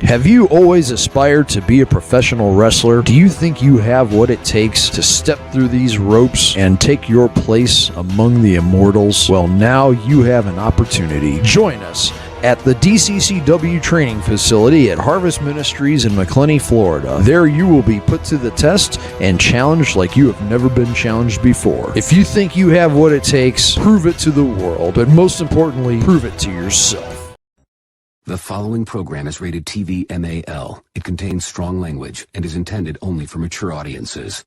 Have you always aspired to be a professional wrestler? Do you think you have what it takes to step through these ropes and take your place among the immortals? Well, now you have an opportunity. Join us at the DCCW training facility at Harvest Ministries in McClenny, Florida. There you will be put to the test and challenged like you have never been challenged before. If you think you have what it takes, prove it to the world, but most importantly, prove it to yourself. The following program is rated TV MAL. It contains strong language and is intended only for mature audiences.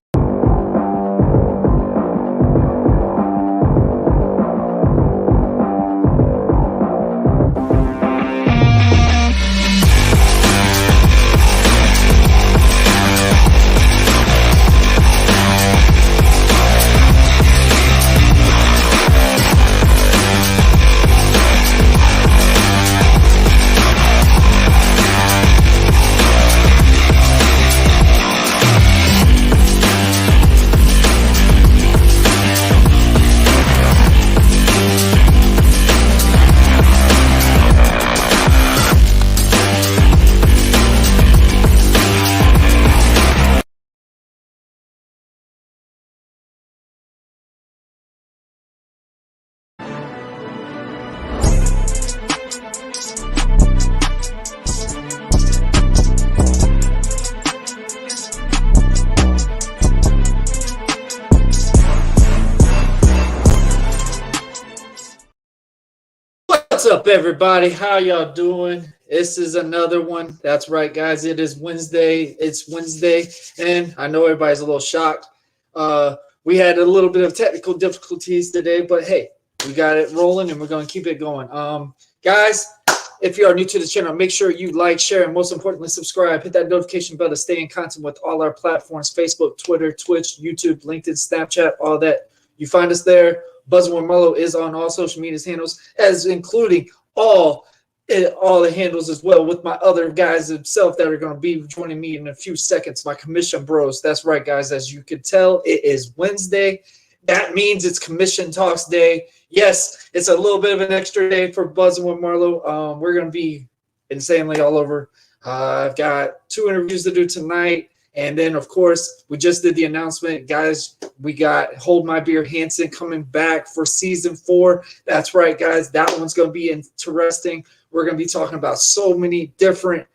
What's up, everybody? How y'all doing? This is another one. That's right, guys. It is Wednesday. It's Wednesday, and I know everybody's a little shocked. We had a little bit of technical difficulties today, but hey, we got it rolling, and we're going to keep it going. Guys, if you are new to the channel, make sure you like, share, and most importantly, subscribe. Hit that notification bell to stay in contact with all our platforms: Facebook, Twitter, Twitch, YouTube, LinkedIn, Snapchat, all that. You find us there. Buzzing with Willow is on all social media handles, as including all the handles as well, with my other guys themselves that are going to be joining me in a few seconds, my commission bros. That's right, guys. As you can tell, it is Wednesday. That means it's Commission Talks Day. Yes, it's a little bit of an extra day for Buzzing with Marlo. We're going to be insanely all over. I've got 2 interviews to do tonight. And then, of course, we just did the announcement, guys. We got Hold My Beer Hansen coming back for season 4. That's right, guys. That one's going to be interesting. We're going to be talking about so many different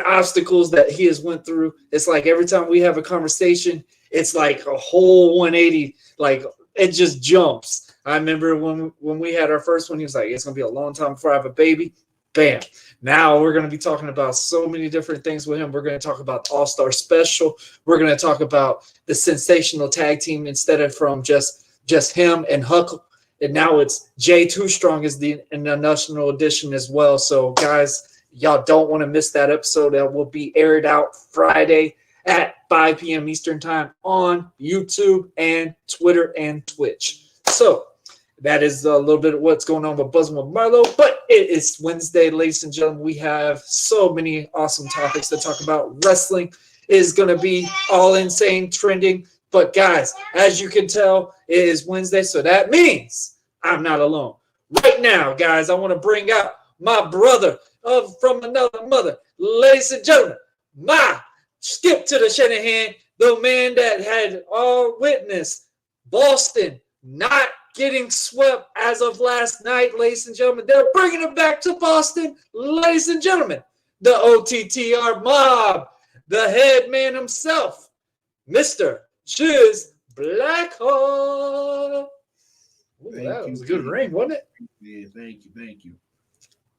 obstacles that he has went through. It's like every time we have a conversation, it's like a whole 180. Like, it just jumps. I remember when we had our first one, he was like, it's going to be a long time before I have a baby. Bam. Now we're going to be talking about so many different things with him. We're going to talk about All-Star Special. We're going to talk about the sensational tag team instead of from just him and Huckle. And now it's Jay Too Strong is in the national edition as well. So, guys, y'all don't want to miss that episode. That will be aired out Friday at 5 p.m. Eastern Time on YouTube and Twitter and Twitch. So, that is a little bit of what's going on with Buzzing with Marlo, but it is Wednesday, ladies and gentlemen. We have so many awesome topics to talk about. Wrestling is going to be all insane trending, but guys, as you can tell, it is Wednesday, so that means I'm not alone. Right now, guys, I want to bring out my brother from another mother. Ladies and gentlemen, my Skip to the Shanahan, the man that had all witnessed Boston not getting swept as of last night, ladies and gentlemen. They're bringing it back to Boston, ladies and gentlemen. The OTTR mob, the head man himself, Mr. Shiz Blackhawk. That was a good ring, wasn't it? Yeah, thank you.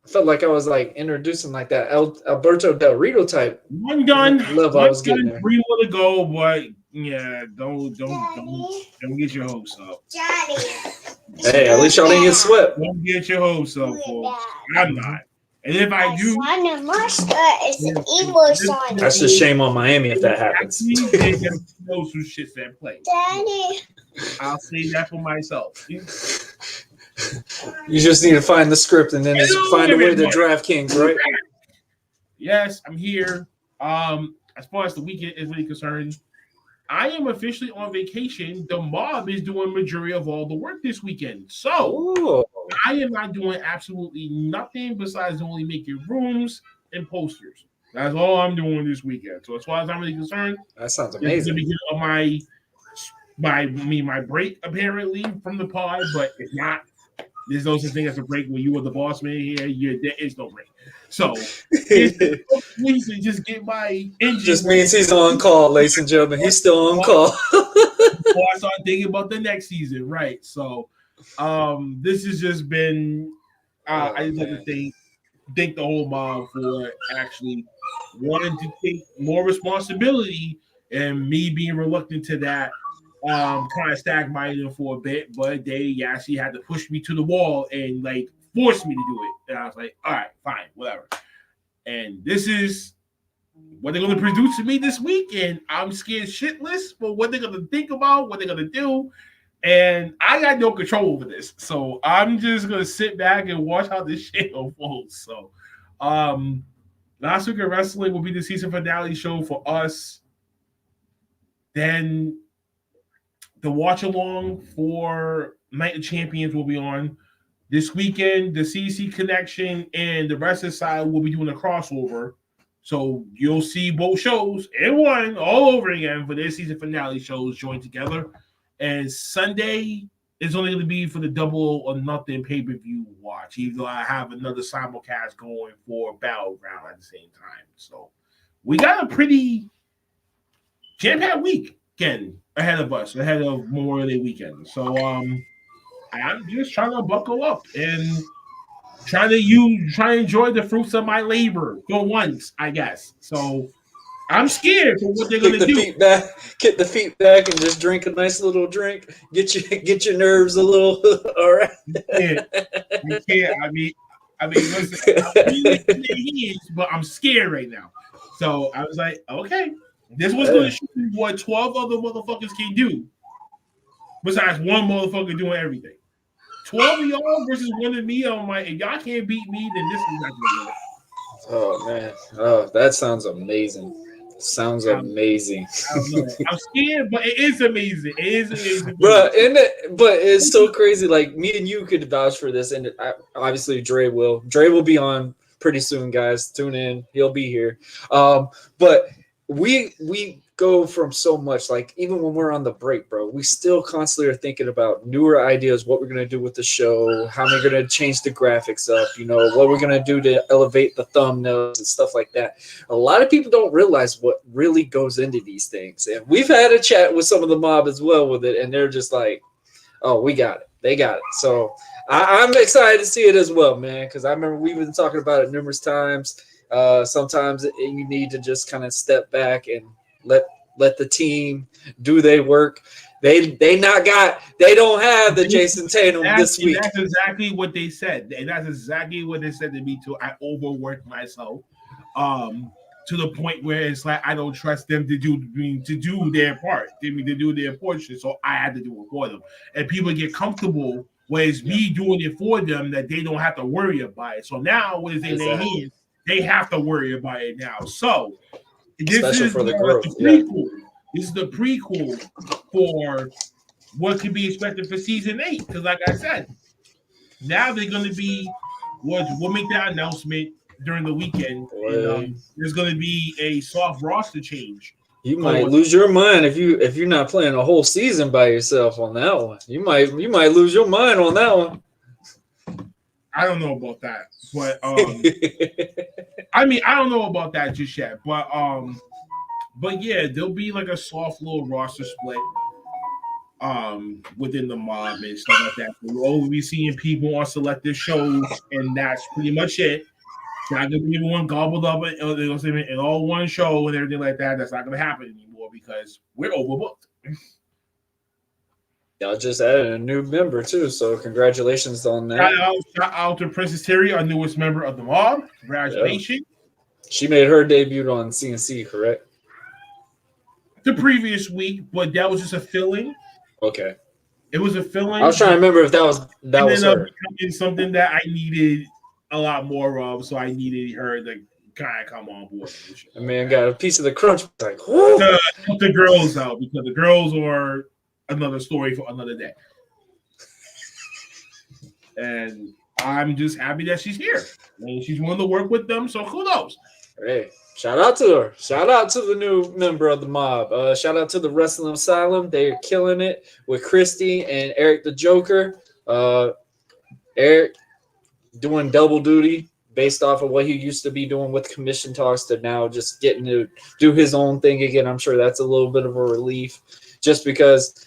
I felt like I was like introducing like that Alberto Del Rio type. One gun, love I was getting there. 3 more to go, but yeah, don't get your hopes up. Hey, at least y'all didn't get swept. Don't get your hopes up, folks. I'm not. And if I do, that's just shame on Miami if that happens. Know some shit that play. Daddy. I'll say that for myself. You just need to find the script and then just find a way to draft Kings, right? Yes, I'm here. As far as the weekend is really concerned, I am officially on vacation. The mob is doing majority of all the work this weekend. So I am not doing absolutely nothing besides only making rooms, and posters. That's all I'm doing this weekend. So as far as I'm really concerned, That sounds this is the amazing. beginning of my break apparently from the pod. But it's not. There's no such thing as a break when you are the boss man here. There is no break. So it's to just get my engine. Just means he's on call, ladies and gentlemen. He's still on call. Before I start thinking about the next season, right? So, this has just been. I just like to thank the whole mob for actually wanting to take more responsibility, and me being reluctant to that. Kind of stagnated for a bit, but they actually had to push me to the wall and like force me to do it. And I was like, all right, fine, whatever. And this is what they're going to produce to me this week, and I'm scared shitless for what they're going to think about, what they're going to do, and I got no control over this. So I'm just going to sit back and watch how this shit unfolds. So, last week of wrestling will be the season finale show for us. Then the watch along for Night of Champions will be on this weekend. The CC Connection and the rest of the side will be doing a crossover. So you'll see both shows in one all over again for their season finale shows joined together. And Sunday is only going to be for the Double or Nothing pay-per-view watch, even though I have another simulcast going for Battleground at the same time. So we got a pretty jam-packed weekend ahead of us, ahead of Memorial Day weekend. So I'm just trying to buckle up and try to enjoy the fruits of my labor for once, I guess. So I'm scared for what they're gonna do. Get the feet back and just drink a nice little drink. Get your nerves a little all right. You can't. I mean, listen, I'm really in their hands, but I'm scared right now. So I was like, okay, this was gonna show me what 12 other motherfuckers can do. Besides one motherfucker doing everything. 12 of y'all versus one of me. I'm like, if y'all can't beat me, then this is not gonna work. Oh man. Oh, that sounds amazing. Sounds amazing. I don't know. I'm scared, but it is amazing. It is amazing. Bro, but it's so crazy. Like, me and you could vouch for this, and obviously Dre will. Dre will be on pretty soon, guys. Tune in. He'll be here. But we go from so much, like, even when we're on the break, bro, we still constantly are thinking about newer ideas, what we're going to do with the show, how we're going to change the graphics up, what we're going to do to elevate the thumbnails and stuff like that. A lot of people don't realize what really goes into these things. And we've had a chat with some of the mob as well with it, and they're just like, oh, we got it. They got it. So I'm excited to see it as well, man, because I remember we've been talking about it numerous times. Sometimes you need to just kind of step back and let the team do their work. They don't have the Jason Tatum this week. That's exactly what they said. And that's exactly what they said to me too. I overworked myself to the point where it's like I don't trust them to do their part. They mean to do their portion, so I had to do it for them. And people get comfortable where it's me doing it for them that they don't have to worry about it. So now what is in their hands? They have to worry about it now. So this is for the growth. Prequel. Yeah. This is the prequel for what could be expected for season 8. Because, like I said, now they're going to be we'll make that announcement during the weekend. And, there's going to be a soft roster change. You might lose your mind if you're not playing a whole season by yourself on that one. You might lose your mind on that one. I don't know about that, but I mean, I don't know about that just yet, but yeah, there'll be like a soft little roster split within the mob and stuff like that. We'll be seeing people on selected shows, and that's pretty much it. It's not gonna be everyone gobbled up in all one show and everything like that. That's not gonna happen anymore because we're overbooked. Y'all just added a new member too, so congratulations on that. Shout out to Princess Terry, our newest member of the mob. Congratulations. Yeah. She made her debut on CNC, correct? The previous week, but that was just a fill-in. Okay. It was a fill-in. I was trying to remember if that was her. Something that I needed a lot more of, so I needed her to kind of come on board. The man got a piece of the crunch. Like, the girls out because the girls are another story for another day. And I'm just happy that she's here. And she's willing to work with them, so who knows? Hey, shout out to her. Shout out to the new member of the mob. Shout out to the Wrestling Asylum. They're killing it with Christy and Eric the Joker. Eric doing double duty based off of what he used to be doing with commission talks to now just getting to do his own thing again. I'm sure that's a little bit of a relief just because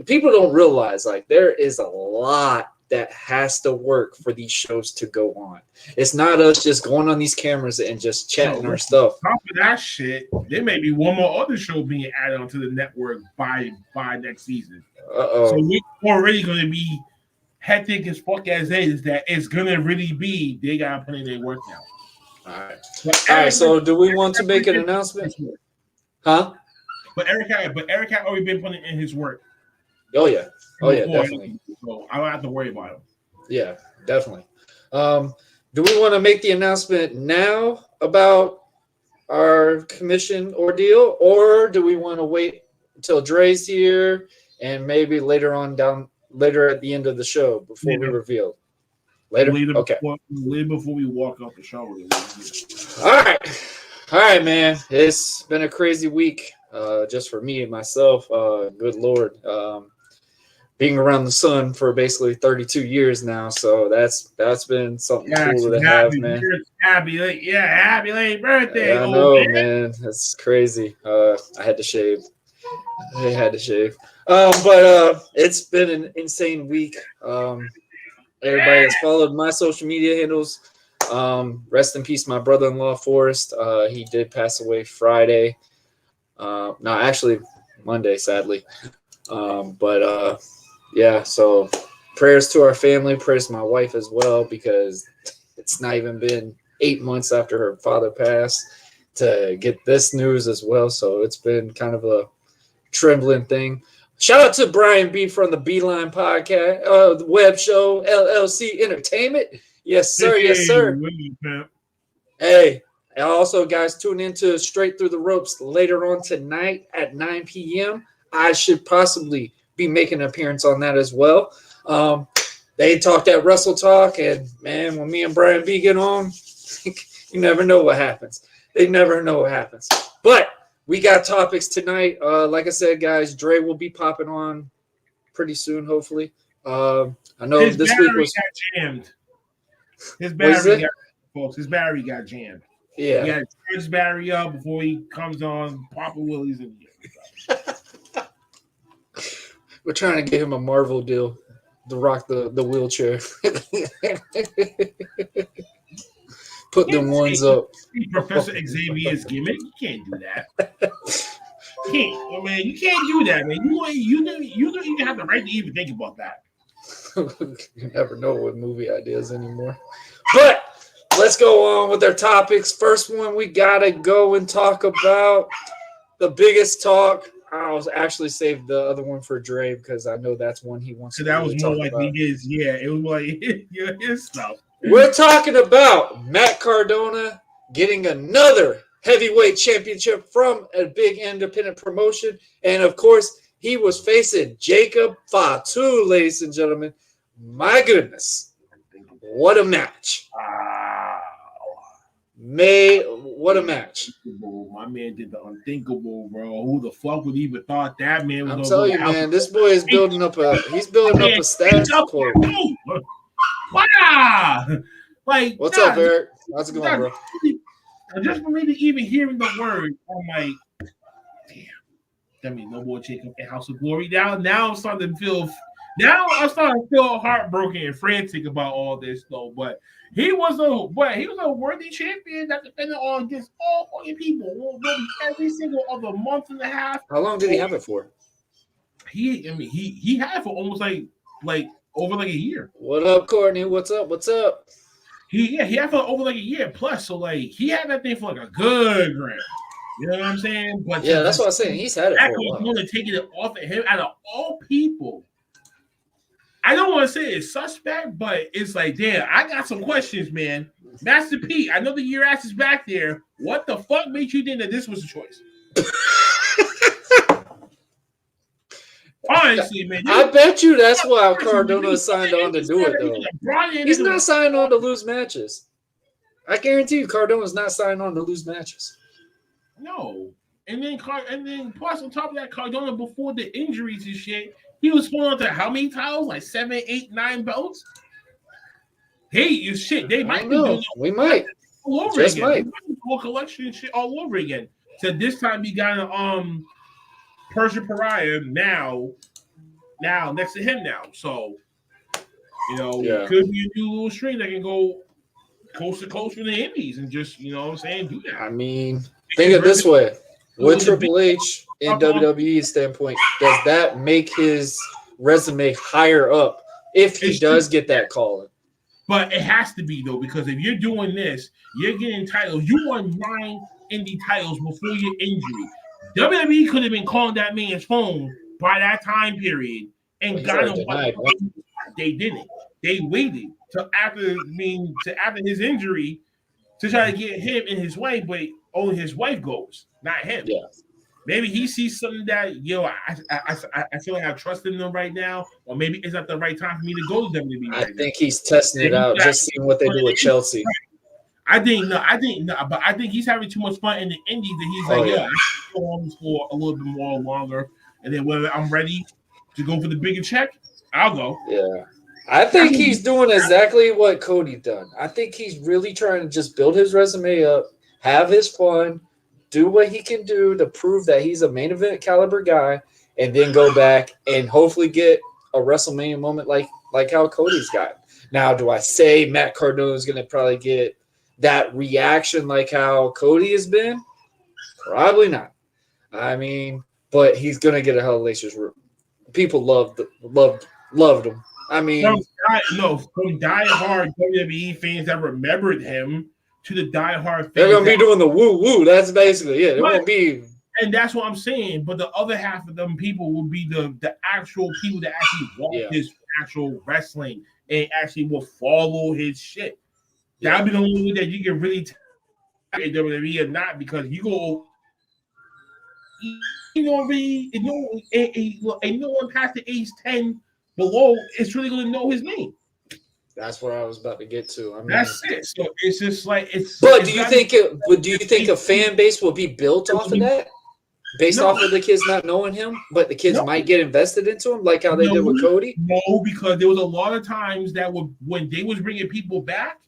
people don't realize like there is a lot that has to work for these shows to go on. It's not us just going on these cameras and just chatting our stuff. Top of that shit, there may be one more other show being added onto the network by next season. So we're already going to be hectic as fuck as it is. That it's going to really be they got to put in their work now. All right. So do we want to make an announcement? Huh? But Eric had already been putting in his work. Oh yeah, definitely. So I don't have to worry about him. Yeah, definitely. Do we want to make the announcement now about our commission ordeal, or do we want to wait until Dre's here and maybe later at the end of the show before we reveal? Later? Okay. Later before we walk off the show. All right, man. It's been a crazy week just for me and myself. Good Lord. Being around the sun for basically 32 years now, so that's been something cool to have, man. Happy late birthday! I know, man. That's crazy. I had to shave. But it's been an insane week. Everybody has followed my social media handles. Rest in peace, my brother-in-law Forrest. He did pass away Friday. No, actually Monday, sadly. Yeah, so prayers to our family, prayers to my wife as well, because it's not even been 8 months after her father passed to get this news as well. So it's been kind of a trembling thing. Shout out to Brian B from the Beeline podcast, the web show, LLC Entertainment. Yes, sir. Yes, sir. Hey, and also, guys, tune into Straight Through the Ropes later on tonight at 9 p.m. I should possibly be making an appearance on that as well. They talked at Wrestle Talk, and man, when me and Brian B get on, you never know what happens. They never know what happens. But we got topics tonight. Like I said, guys, Dre will be popping on pretty soon, hopefully. I know his this week was got jammed. His battery got jammed. Yeah. He got to charge his battery up before he comes on Papa Willie's in the We're trying to get him a Marvel deal to rock the wheelchair. Put them ones up. Professor Xavier's gimmick. You can't do that. You can't do that, man. You don't even have the right to even think about that. You never know with movie ideas anymore. But let's go on with our topics. First one, we gotta go and talk about the biggest talk. I'll actually save the other one for Dre because I know that's one he wants to that was more like about. His. Yeah, it was like his stuff. We're talking about Matt Cardona getting another heavyweight championship from a big independent promotion. And, of course, he was facing Jacob Fatu, ladies and gentlemen. My goodness. What a match. What a match. My man did the unthinkable, bro. Who the fuck would even thought that man was? I'm telling you, man, this boy is building up a status quo. Wow! Like, what's up, Eric? How's it going, bro? Just for me to even hearing the word, I'm like, damn. That means no more Jacob in House of Glory. Now I'm starting to feel heartbroken and frantic about all this, though. But he was a worthy champion that defended on against all fucking people every single other month and a half. How long did he have it for? He had it for almost like over like a year. What up, Courtney? What's up? He had for over like a year plus. So like he had that thing for like a good grant. You know what I'm saying? But yeah, that's what I'm saying. He's had it for a while. Going to taking it off of him out of all people. I don't want to say it's suspect, but it's like, damn, I got some questions, man. Master P, I know that your ass is back there. What the fuck made you think that this was a choice? Honestly, man. I bet you that's why Cardona signed on to do it, though. He's not signed on to lose matches. I guarantee you Cardona's not signed on to lose matches. No. And then plus on top of that, Cardona before the injuries and shit, he was holding on to how many titles? Like 7, 8, 9 belts? Hey, you shit. They might be doing we might. All over Just again. might. Whole collection and shit all over again. So this time he got a Persia Pariah now next to him now. So could be a new little string that can go coast to coast from the Indies and just do that. I mean, think of it this way: with Triple H in WWE standpoint, does that make his resume higher up if he does get that call? But it has to be though, because if you're doing this, you're getting titles. You won 9 indie titles before your injury. WWE could have been calling that man's phone by that time period and got him. They didn't. They waited till after his injury to try to get him and his wife, but only his wife goes, not him. Yeah. Maybe he sees something that I feel like I trust in them right now, or maybe it's not the right time for me to go to WWE. I think he's testing it out, just seeing what they do with Chelsea. I think but I think he's having too much fun in the indies that he's I can go on for a little bit more longer, and then when I'm ready to go for the bigger check, I'll go. Yeah. I think he's doing exactly what Cody done. I think he's really trying to just build his resume up, have his fun, do what he can do to prove that he's a main event caliber guy, and then go back and hopefully get a WrestleMania moment like how Cody's got. Now, do I say Matt Cardona is going to probably get that reaction like how Cody has been? Probably not. I mean, but he's going to get a Hell Laces room. People loved him. I mean, from diehard WWE fans that remembered him to the diehard fans, they're gonna be doing the woo woo. That's basically it. It won't be, and that's what I'm saying. But the other half of them people will be the actual people that actually watch this actual wrestling and actually will follow his shit. That'll be the only way that you can really tell WWE or not, because you go. No one past the age 10 below is really going to know his name. That's what I was about to get to. I mean, that's it. So it's just like it's. But do you think a fan base will be built off of that, based off of the kids not knowing him, but the kids might get invested into him, like how they did with Cody? No, because there was a lot of times that when they was bringing people back,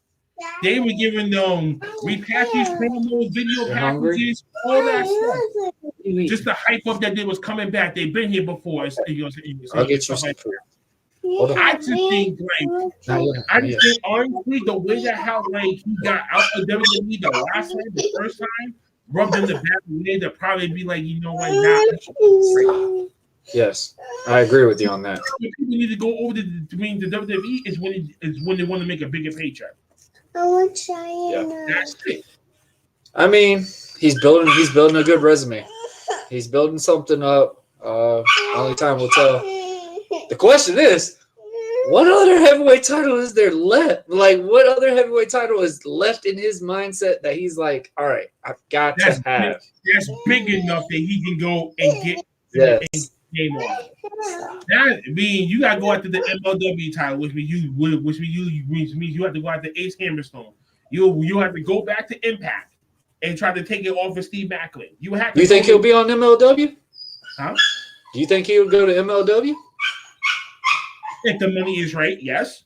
they were giving them repackaged promos, video packages, all that stuff. Just the hype up that they was coming back. They've been here before. I'll get you some food. I just think, honestly, the way that how he got out of WWE the last time, the first time, rubbed in the back of the head to probably be like, you know what, nah. Yes, I agree with you on that. People need to go over the WWE is when they want to make a bigger paycheck. That's it. I mean, he's building a good resume. He's building something up. Only time will tell. The question is, what other heavyweight title is there left? Like, what other heavyweight title is left in his mindset that he's like, all right, I've got to have. That's big enough that he can go and get his name off. That means you got to go after the MLW title, which means you have to go after Ace Hammerstone. You have to go back to Impact and try to take it off of Steve Macklin. You think he'll be on MLW? Huh? Do you think he'll go to MLW? If the money is right, yes.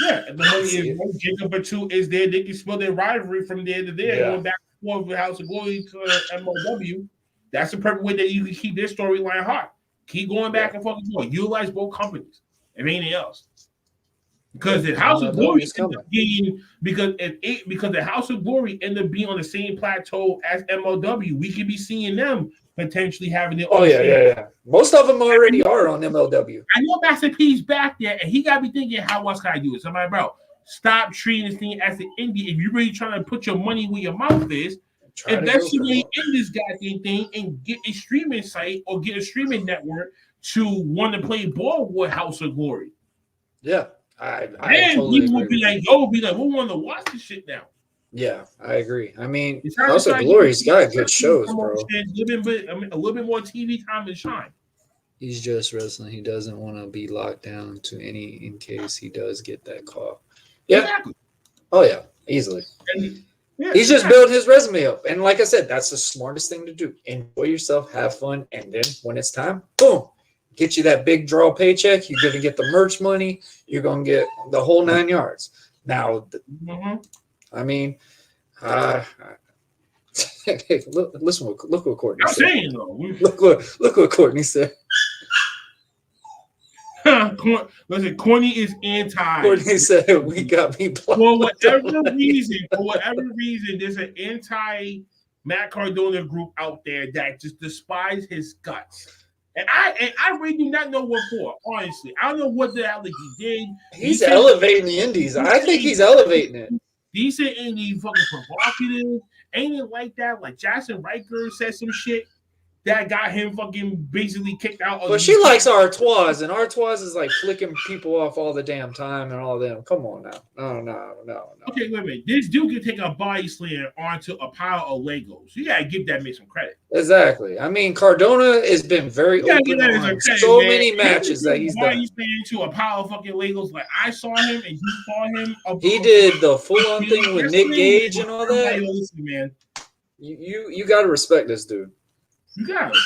Yeah, if the money is right, Jacob Batu is there. They can spell their rivalry from there to there, going back and forth with House of Glory to MLW. That's the perfect way that you can keep this storyline hot. Keep going back and forth. Utilize both companies, if anything else. Because the House of Glory because the House of Glory ended up being on the same plateau as MLW, we could be seeing them potentially having their own. Yeah. Most of them already are on MLW. I know Master P's back there, and he got me thinking, how else can I do it? Somebody, bro, stop treating this thing as an indie. If you're really trying to put your money where your mouth is, invest your money in this goddamn thing and get a streaming site or get a streaming network to want to play ball with House of Glory. Yeah. And totally people will be like, we want to watch this shit now. Yeah, I agree. I mean, House of Glory's got good shows, bro. A little bit more TV time and shine. He's just wrestling. He doesn't want to be locked down to any in case he does get that call. Yeah. Exactly. Oh yeah, easily. And, yeah, He's just building his resume up. And like I said, that's the smartest thing to do. Enjoy yourself, have fun, and then when it's time, boom, get you that big draw paycheck. You're going to get the merch money. You're going to get the whole 9 yards. Now, I mean, listen, look what Courtney I'm said. saying though. Look what Courtney said. Listen, Courtney is anti. Courtney said we got me blocked. For whatever reason, there's an anti Matt Cardona group out there that just despise his guts. And I really do not know what for, honestly. I don't know what the hell he did. He's elevating the indies. I think he's elevating it. Decent indie, fucking provocative. Ain't it like that? Like Jackson Riker said some shit that got him fucking basically kicked out. But she likes Artois, and Artois is like flicking people off all the damn time and all them. Come on now. No. Okay, wait a minute. This dude can take a body slam onto a pile of Legos. You gotta give that man some credit. Exactly. I mean, Cardona has been very open on so many matches that he's done. He's playing to a pile of fucking Legos. Like I saw him and you saw him. He did the full-on thing with Nick Gage and all that. Listen, man. You gotta respect this dude. You got it.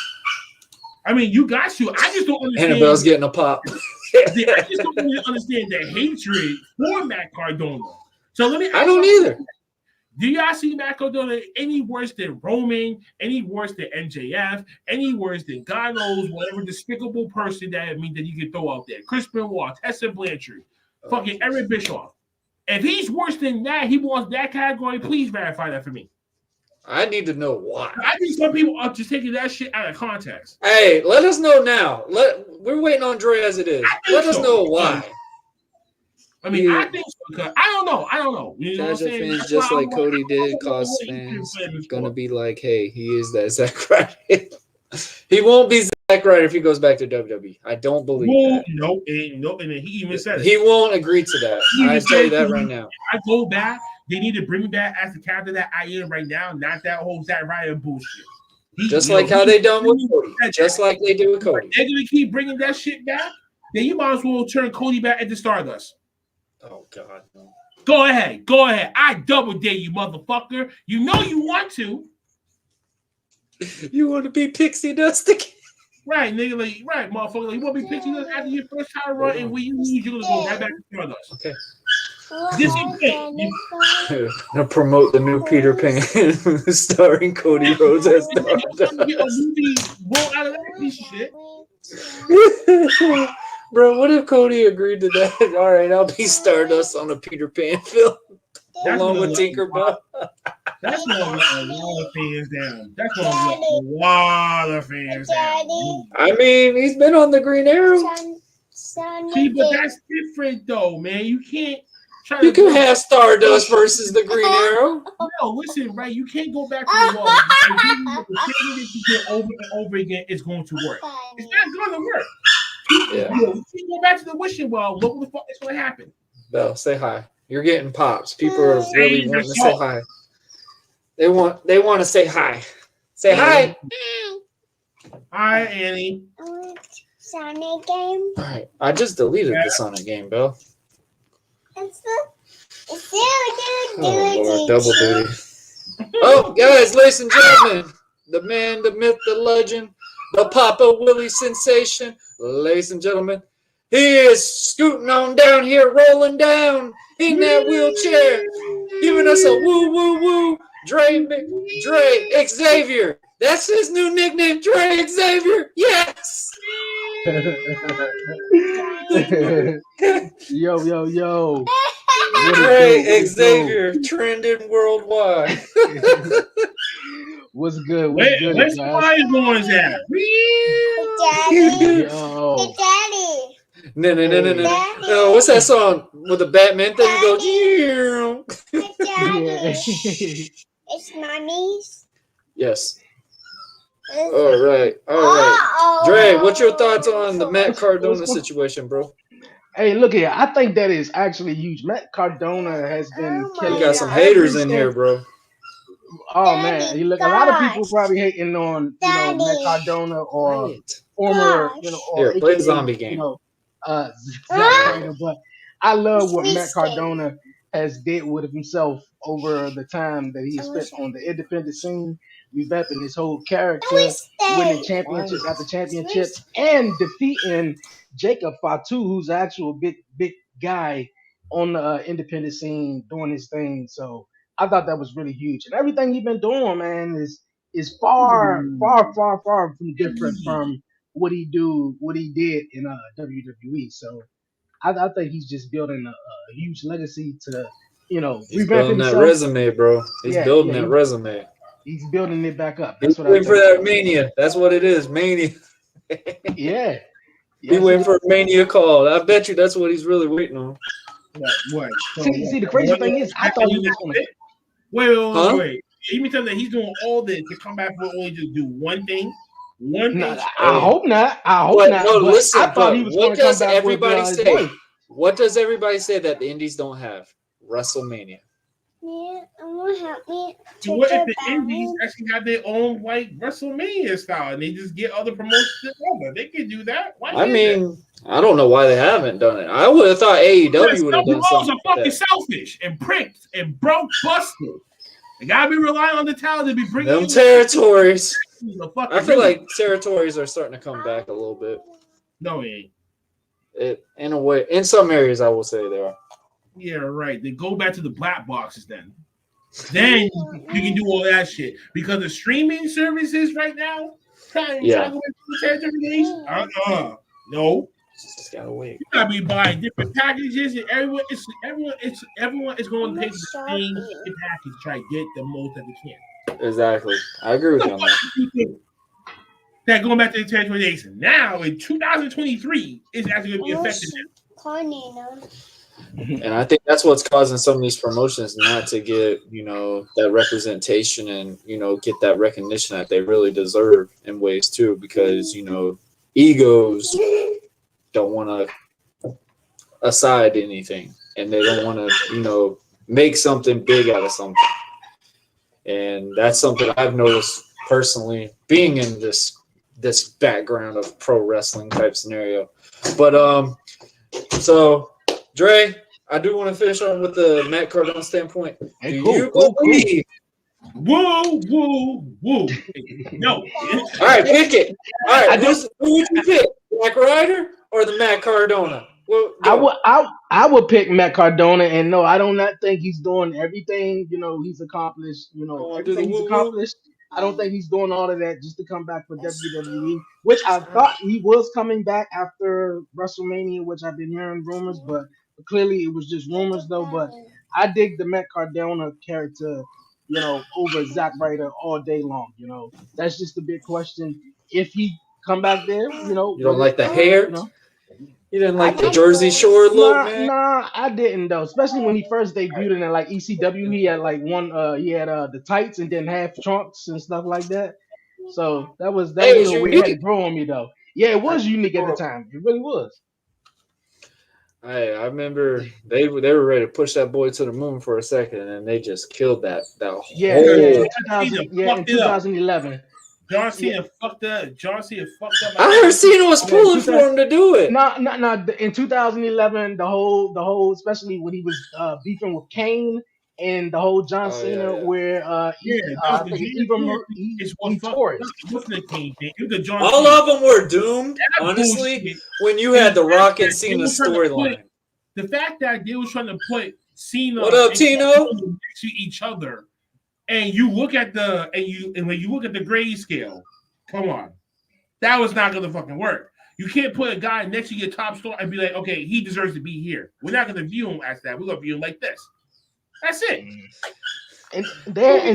I mean, you got to. I just don't understand. Annabelle's getting a pop. I just don't really understand the hatred for Matt Cardona. So let me. I don't either. Do y'all see Matt Cardona any worse than Roman? Any worse than MJF? Any worse than God knows whatever despicable person that you can throw out there? Chris Benoit, Tessa Blanchard, fucking Eric Bischoff. If he's worse than that, he wants that category. Please verify that for me. I need to know why. I think some people are just taking that shit out of context. Hey, let us know now. We're waiting on Dre as it is. Let us know why. I mean, I think so, because I don't know. You know what I'm saying? Fans, just like Cody did, cause fans gonna be like, hey, he is that Zack Ryder. He won't be Zack Ryder if he goes back to WWE. I don't believe that. No, and he even said it. He won't agree to that. I tell you that right now. I go back. They need to bring me back as the character that I am right now, not that whole Zack Ryder bullshit. Just like how they done with Cody. Just like they do with Cody. They're gonna keep bringing that shit back. Then you might as well turn Cody back into Stardust. Oh God, no. Go ahead. I double dare you, motherfucker. You know you want to. You want to be Pixie Dust again? Right, nigga. Like, right, motherfucker. Like, you want to be Pixie Dust after your first time run, and when you lose, you're gonna go right back to Stardust. Okay. This is it. To promote the new Peter Pan starring Cody Rhodes as Stardust. Get a movie roll out of that piece of shit. Bro, what if Cody agreed to that? All right, I'll be Stardust on a Peter Pan film. Along with Tinkerbell. That's going to let a lot of fans down. That's going to let a lot of fans down. I mean, he's been on the Green Arrow. See, but that's different, though, man. You can't try to. You can have Stardust versus the Green Arrow. No, listen, right? You can't go back to the wall. The thing that you get over and over again is going to work. It's not going to work. Yeah. You can't go back to the wishing well. Look what the fuck is going to happen. Belle, say hi. You're getting pops. People are really wanting to say hi. They want to say hi. Say hi. Hi, Annie. Sonic game. All right. I just deleted the Sonic game, Belle. Oh, Lord, double duty. Oh, guys, ladies and gentlemen, the man, the myth, the legend, the Papa Willie sensation, ladies and gentlemen, he is scooting on down here, rolling down in that wheelchair, giving us a woo, woo, woo. Dre Xavier. That's his new nickname, Dre Xavier. Yes. Yo. Dre Xavier trending worldwide. What's good? Where's my boys at? Daddy. Yo. Daddy. No. What's that song with the Batman thing? You go, Daddy. It's mommy's. yes. All right. Dre, what's your thoughts on the Matt Cardona situation, bro? Hey, look here. I think that is actually huge. Matt Cardona has been killing. You got some haters in here, bro. Oh man, Daddy, you look. A lot of people gosh. probably hating on Matt Daddy. Cardona or Quiet. former, Gosh. or Here, play AKA, the zombie game. uh, Zack Huh? Ryder. But I love what Matt Whiskey. Cardona has did with himself over the time that he has spent on the independent scene, revamping his whole character, winning Whiskey. championships after championships, Whiskey. and defeating Jacob Fatu, who's an actual big guy on the independent scene doing his thing. So I thought that was really huge, and everything he's been doing, man, is far from different from what he did in WWE. So I think he's just building a huge legacy to He's revamp building that himself. resume, bro. He's Yeah, building yeah, that resume. he's building it back up. He's That's what I waiting for think. that mania. That's what it is, mania. Yeah, He yes, waiting for a mania call. I bet you that's what he's really waiting on. What? So see, the crazy thing is, I thought he was gonna. Wait. You mean tell me that he's doing all this to come back for only just do one thing? One No, thing. I hope not. I hope But not. no, but listen. I thought But he was what going to come does back with everybody his say? wife. What does everybody say that the Indies don't have? WrestleMania. Yeah, I want to help me. So what if the Indies actually have their own like WrestleMania style and they just get other promotions over? They can do that. Why I can't mean, I don't know why they haven't done it. I would have thought they? AEW would have done Some something are like fucking that. selfish and pricked and broke busted. They gotta be relying on the talent to be bringing Them in territories. the fucking I feel really. like territories are starting to come back a little bit. No, it ain't. In a way, in some areas, I will say they are. Yeah, right. They go back to the black boxes then. Then you can do all that shit because the streaming services right now. Trying to go into the territories. No. Just gotta wait. You gotta be buying different packages, and everyone is going to pay for the same package to try to get the most that they can. Exactly. I agree with you on that. That going back to the territory days now in 2023 is actually going to be effective. And I think that's what's causing some of these promotions not to get, that representation and, get that recognition that they really deserve in ways too, because, egos don't want to aside anything and they don't want to, make something big out of something. And that's something I've noticed personally being in this background of pro wrestling type scenario. But, so Dre, I do want to finish on with the Matt Cardona standpoint. Hey, Do cool, you cool. believe? Woo. No. All right, pick it. All right, who would you pick? Zack Ryder or the Matt Cardona? Well, I would pick Matt Cardona, and no, I do not think he's doing everything. He's accomplished. Everything he's accomplished. I don't think he's doing all of that just to come back for WWE, which I thought he was coming back after WrestleMania, which I've been hearing rumors, but clearly it was just rumors though. But I dig the Matt Cardona character, over Zack Ryder all day long. That's just a big question. If he come back there, you don't like the hair? You didn't like the I- Jersey Shore look, man? Nah, I didn't though. Especially when he first debuted in like ECW, he had like he had the tights and then half trunks and stuff like that. So that was a little weird. It had to grow on me though. Yeah, it was unique at the time. It really was. Hey, I remember they were ready to push that boy to the moon for a second, and they just killed that whole. Yeah, in 2011. John Cena fucked up. I heard Cena was pulling for him to do it. No. In 2011, the whole, especially when he was beefing with Kane and the whole John Cena, where I think he tore it. All of them were doomed. Honestly, when you had the Rock and Cena storyline, the fact that they was trying to put Cena, what up, Tino, next to each other. And you look at when you look at the grade scale, come on, that was not gonna fucking work. You can't put a guy next to your top star and be like, okay, he deserves to be here. We're not gonna view him as that. We're gonna view him like this. That's it. And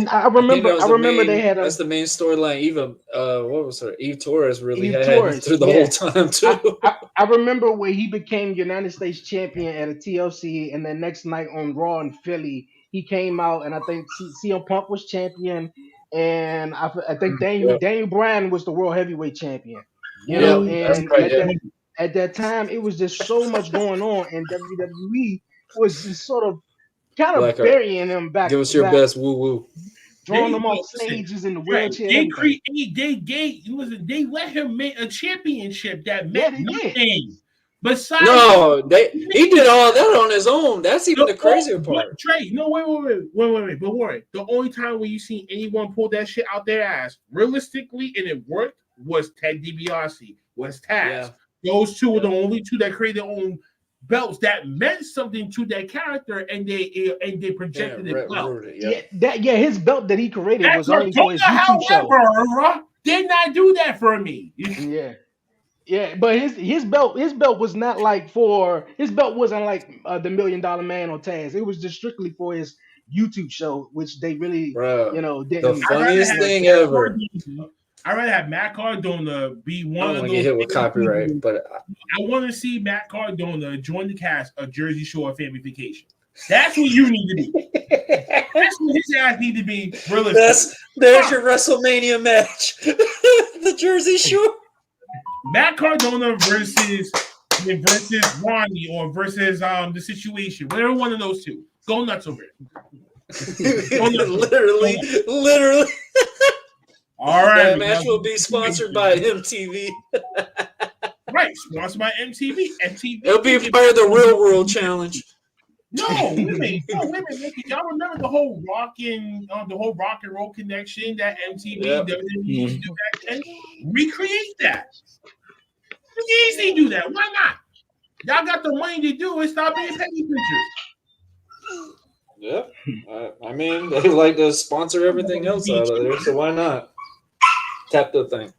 I remember they had that's the main storyline. Eve, what was her? Eve Torres really had Torres, through the whole time too. I remember when he became United States champion at a TLC, and then next night on Raw in Philly, he came out, and I think CM Punk was champion, and I think Daniel Bryan was the world heavyweight champion. At that time, it was just so much going on, and WWE was just sort of kind of burying him back. Give us your best woo woo. throwing him off stages in the wheelchair. They let him make a championship that Yeah, meant they did. nothing. Besides, No, he did all that on his own. That's even the crazier part. Trey, no, wait. But Warren, the only time when you see anyone pull that shit out their ass, realistically, and it worked, was Ted DiBiase, was Taz. Yeah. Those two were the only two that created their own belts that meant something to their character, and they projected it well. His belt that he created was only for his YouTube show. Did not do that for me. Yeah, but his belt was not like his belt wasn't like the $1 Million Man or Taz. It was just strictly for his YouTube show, which they really, didn't. The funniest thing ever. I'd rather have Matt Cardona be one of those. Get hit with copyright, but I want to see Matt Cardona join the cast of Jersey Shore Family Vacation. That's what you need to be. That's what his ass need to be. There's your WrestleMania match. The Jersey Shore. Matt Cardona versus Ronnie or versus The Situation. Whatever one of those two. Go nuts over it. Literally. All right. That match will be sponsored by MTV. Right, sponsored by MTV. It'll be part of the Real World Challenge. No, wait a minute. Y'all remember the whole rock and roll connection that MTV WWE used to do back then? Recreate that. You can easily do that. Why not? Y'all got the money to do it. Stop being petty pictures. Yeah, I mean, they like to sponsor everything else out of there, so why not? Tap the thing.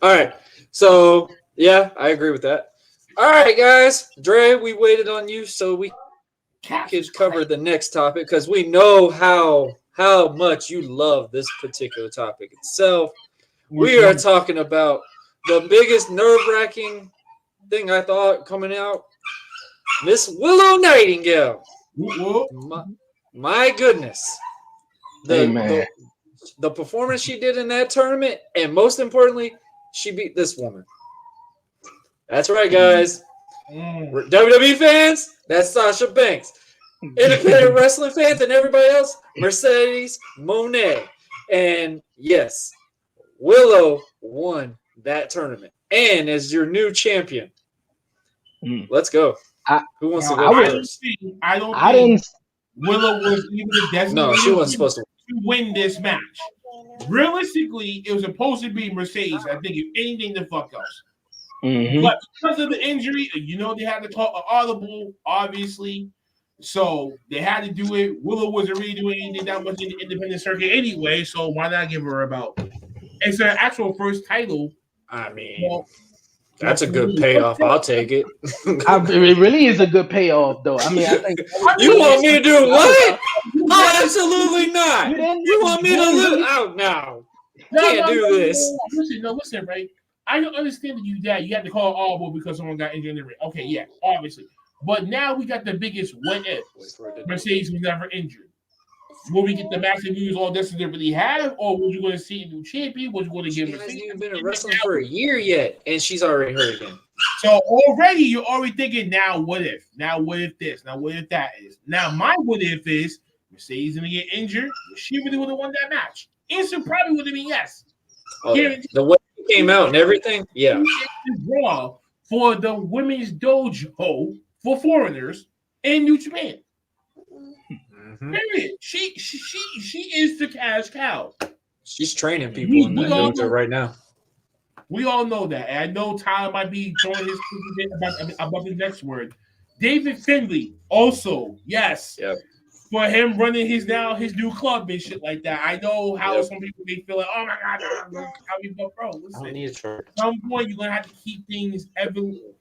All right, so yeah, I agree with that. All right, guys, Dre, we waited on you so we could cover the next topic because we know how much you love this particular topic itself. We are talking about the biggest nerve-wracking thing I thought coming out, Miss Willow Nightingale. My goodness. The performance she did in that tournament, and most importantly, she beat this woman. That's right, guys. WWE fans, that's Sasha Banks. Independent wrestling fans and everybody else, Mercedes Mone. And yes, Willow won that tournament and is your new champion. Let's go. Who wants to go first? I don't think Willow was even the designated. No, she wasn't supposed to win this match. Realistically, it was supposed to be Mercedes. I think if anything, the fuck else. But because of the injury, they had to call an audible, obviously. So they had to do it. Willow wasn't really doing anything that much in the independent circuit anyway, so why not give her a belt? It's her actual first title. I mean, that's a good payoff. I'll take it. It really is a good payoff, though. I mean, I think you want me to do what? Oh, absolutely not. You want me to lose out now? Can't do this. Listen, right? I don't understand that you had to call audible because someone got injured in the ring. Okay, yeah, obviously. But now we got the biggest what if. Mercedes was never injured. Will we get the massive news all this didn't really have, or was you going to see a new champion? Was you going to give Mercedes? She hasn't even been wrestling for a year yet, and she's already hurt again. So already you're already thinking, now what if? Now what if this? Now what if that is? Now my what if is Mercedes going to get injured? She really would have won that match. Answer probably would have been yes. Oh, the way it came out and everything, yeah. Draw for the women's dojo for foreigners in New Japan. Period. She is the cash cow. She's training people in the dojo right now. We all know that. And I know Tyler might be throwing his about the next word. David Finley also, yes. Yep. For him running his new club and shit like that. I know how some people may feel like, oh my God, but bro, listen. I need a at some point you're gonna have to keep things evolution.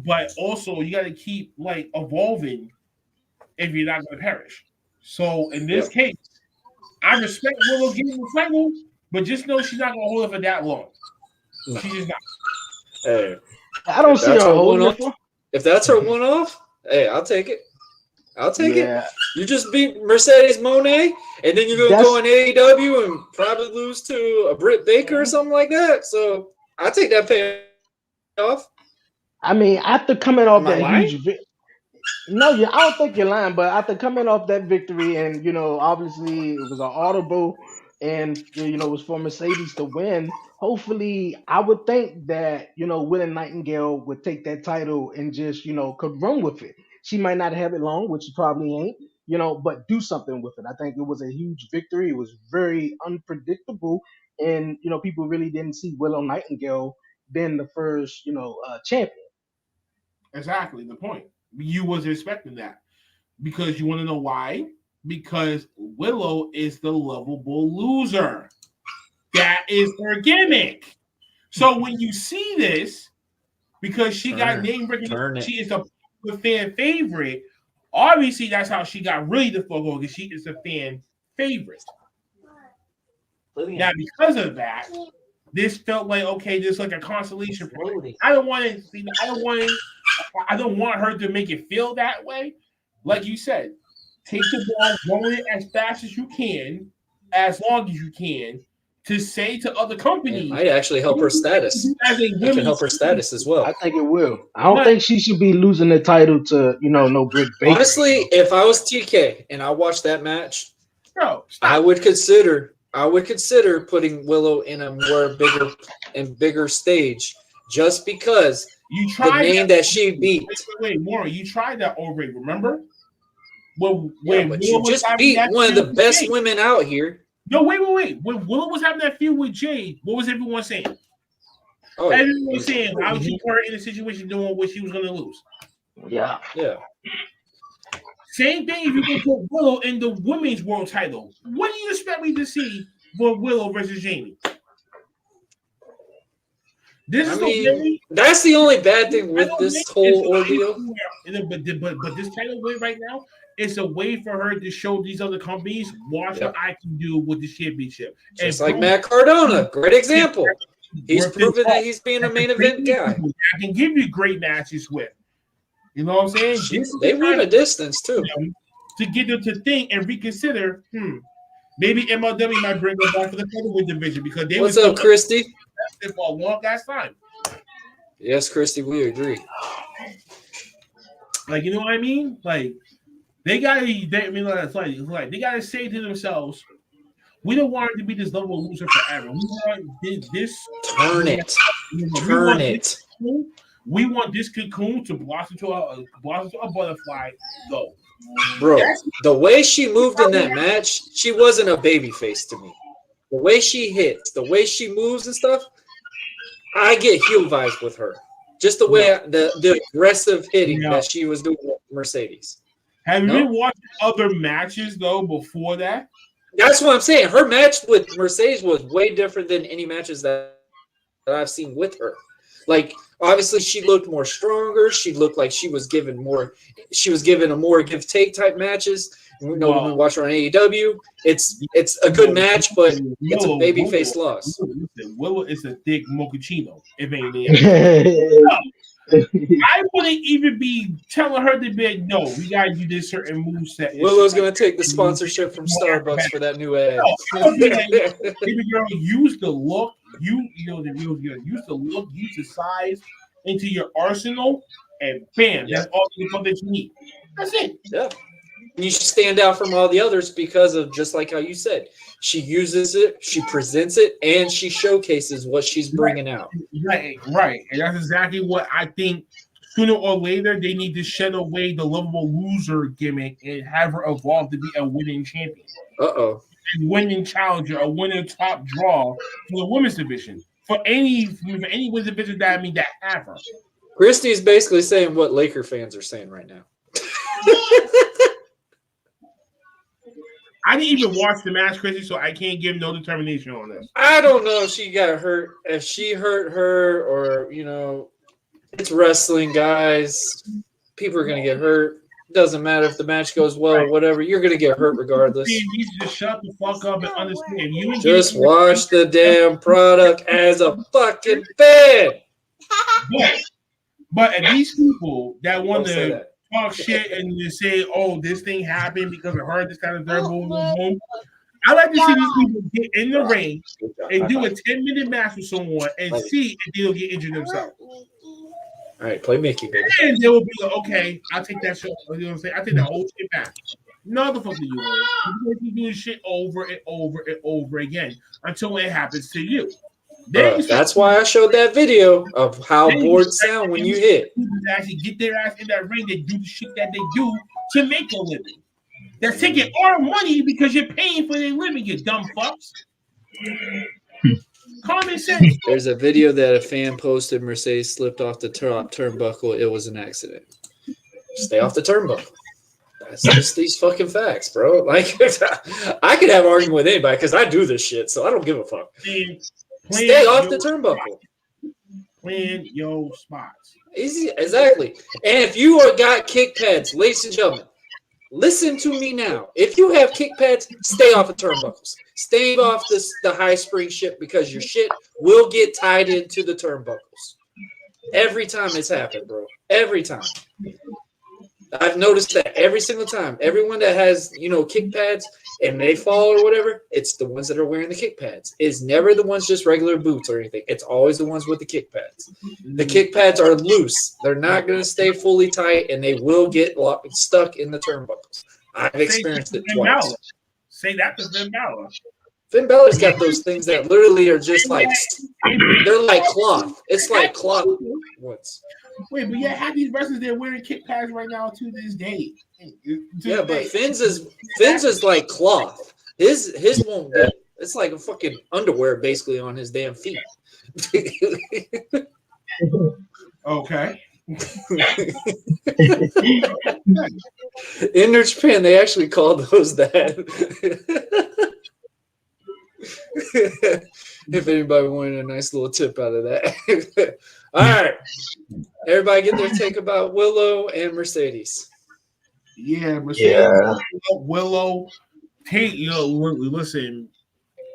But also you gotta keep like evolving if you're not gonna perish. So in this case, I respect Willow getting the title, but just know she's not gonna hold it for that long. No. She's just not. Hey, I don't see her holding it. If that's her one off, hey, I'll take it. I'll take it. You just beat Mercedes Mone, and then you're gonna go in AEW and probably lose to a Britt Baker or something like that. So I'll take that payoff. I mean, after coming off that huge, No, yeah, I don't think you're lying, but after coming off that victory, and obviously it was an audible, and it was for Mercedes to win. Hopefully, I would think that Willow Nightingale would take that title and just could run with it. She might not have it long, which she probably ain't, but do something with it. I think it was a huge victory. It was very unpredictable, and people really didn't see Willow Nightingale being the first champion. Exactly the point. You was expecting that because you want to know why? Because Willow is the lovable loser. That is her gimmick. So when you see this, because she got name recognition, she is a fan favorite. Obviously, that's how she got really the fuck over because she is a fan favorite. Now, because of that, this felt like okay, this like a consolation prize. I don't want her to make it feel that way. Like you said, take the ball, run it as fast as you can, as long as you can, to say to other companies. It might actually help her status. It can help her status as well. I think it will. I don't think she should be losing the title to no Britt Baker. Honestly, if I was TK and I watched that match, I would consider putting Willow in a bigger stage, just because you tried the name that she beat. Wait, Maury, you tried that already. Remember? Well, but you just beat one of the best women out here. No, wait. When Willow was having that feud with Jade, what was everyone saying? Oh, everyone was saying how she put her in a situation doing what she was going to lose. Yeah. Same thing if you can put Willow in the women's world title. What do you expect me to see for Willow versus Jamie? That's the only bad thing with this whole ordeal. But this title win right now, it's a way for her to show these other companies what I can do with the championship. Just like Matt Cardona, great example. He's proven that he's being a main event guy. I can give you great matches with. You know what I'm saying? They win a distance too. To get them to think and reconsider, maybe MLW might bring them back for the featherweight division because they What's up, Christy? For a long ass time. Yes, Christy, we agree. Like, you know what I mean? Like, they gotta say to themselves, we don't want her to be this level loser forever. We want this turn it. We want this cocoon to blossom to a butterfly. Go, bro. The way she moved in that match, she wasn't a baby face to me. The way she hits, the way she moves and stuff, I get heel vibes with her. Just the way the aggressive hitting that she was doing with Mercedes. Have you been watching other matches though before that? That's what I'm saying. Her match with Mercedes was way different than any matches that I've seen with her. Like, obviously, she looked more stronger. She looked like she was given more. She was given a more give take type matches. When we watch her on AEW, it's a good match, but it's a babyface loss. Willow is a thick mochaccino. If anything, I wouldn't even be telling her to be no. We gotta do this certain moveset. Willow's gonna take the sponsorship from Starbucks for that new ad. Baby girl, use the look. Use the look. Use the size into your arsenal, and bam, that's all that you need. That's it. Yeah. You should stand out from all the others because of just like how you said, she uses it, she presents it, and she showcases what she's bringing out. Right. And that's exactly what I think. Sooner or later, they need to shed away the lovable loser gimmick and have her evolve to be a winning champion. A winning challenger, a winning top draw for the women's division. For any women's division that have her. Christy is basically saying what Laker fans are saying right now. I didn't even watch the match, Chrissy, so I can't give no determination on this. I don't know if she got hurt, if she hurt her, or it's wrestling, guys. People are gonna get hurt. Doesn't matter if the match goes well or whatever. You're gonna get hurt regardless. You need to shut the fuck up and understand. Just watch the damn product as a fucking fan. But at these people that want to talk shit and to say, "Oh, this thing happened because of her," this kind of third boom. I like to see these people get in the ring and do a 10-minute match with someone and see if they'll get injured themselves. All right, play Mickey, baby. And they will be like, okay, I'll take that shit. You know what I'm saying? I take that whole shit back. No, the fuck do you want? You keep doing shit over and over and over again until it happens to you. That's why I showed that video of how boards sound when you hit. Actually get their ass in that ring. They do the shit that they do to make a living. They're taking our money because you're paying for their living, you dumb fucks. Common sense. There's a video that a fan posted. Mercedes slipped off the top turnbuckle. It was an accident. Stay off the turnbuckle. That's just these fucking facts, bro. Like, I could have an argument with anybody because I do this shit, so I don't give a fuck. Stay off the turnbuckle. Plan your spots. Easy, exactly. And if you got kick pads, ladies and gentlemen, listen to me now. If you have kick pads, stay off of turnbuckles. Stay off the high spring shit because your shit will get tied into the turnbuckles. Every time it's happened, bro. Every time. I've noticed that every single time. Everyone that has, kick pads and they fall or whatever, it's the ones that are wearing the kick pads. It's never the ones just regular boots or anything. It's always the ones with the kick pads. The kick pads are loose. They're not going to stay fully tight, and they will get stuck in the turnbuckles. I've experienced it twice. Say that to Finn Balor. Finn Balor's got those things that literally are just like, they're like cloth. It's like cloth. Wait, but have these wrestlers they're wearing kick pads right now to this day. But Finn's is like cloth. His won't be. It's like a fucking underwear basically on his damn feet. Okay. In Japan, they actually called those that. If anybody wanted a nice little tip out of that. All right. Everybody get their take about Willow and Mercedes. Yeah, Mercedes. Yeah. Willow, listen,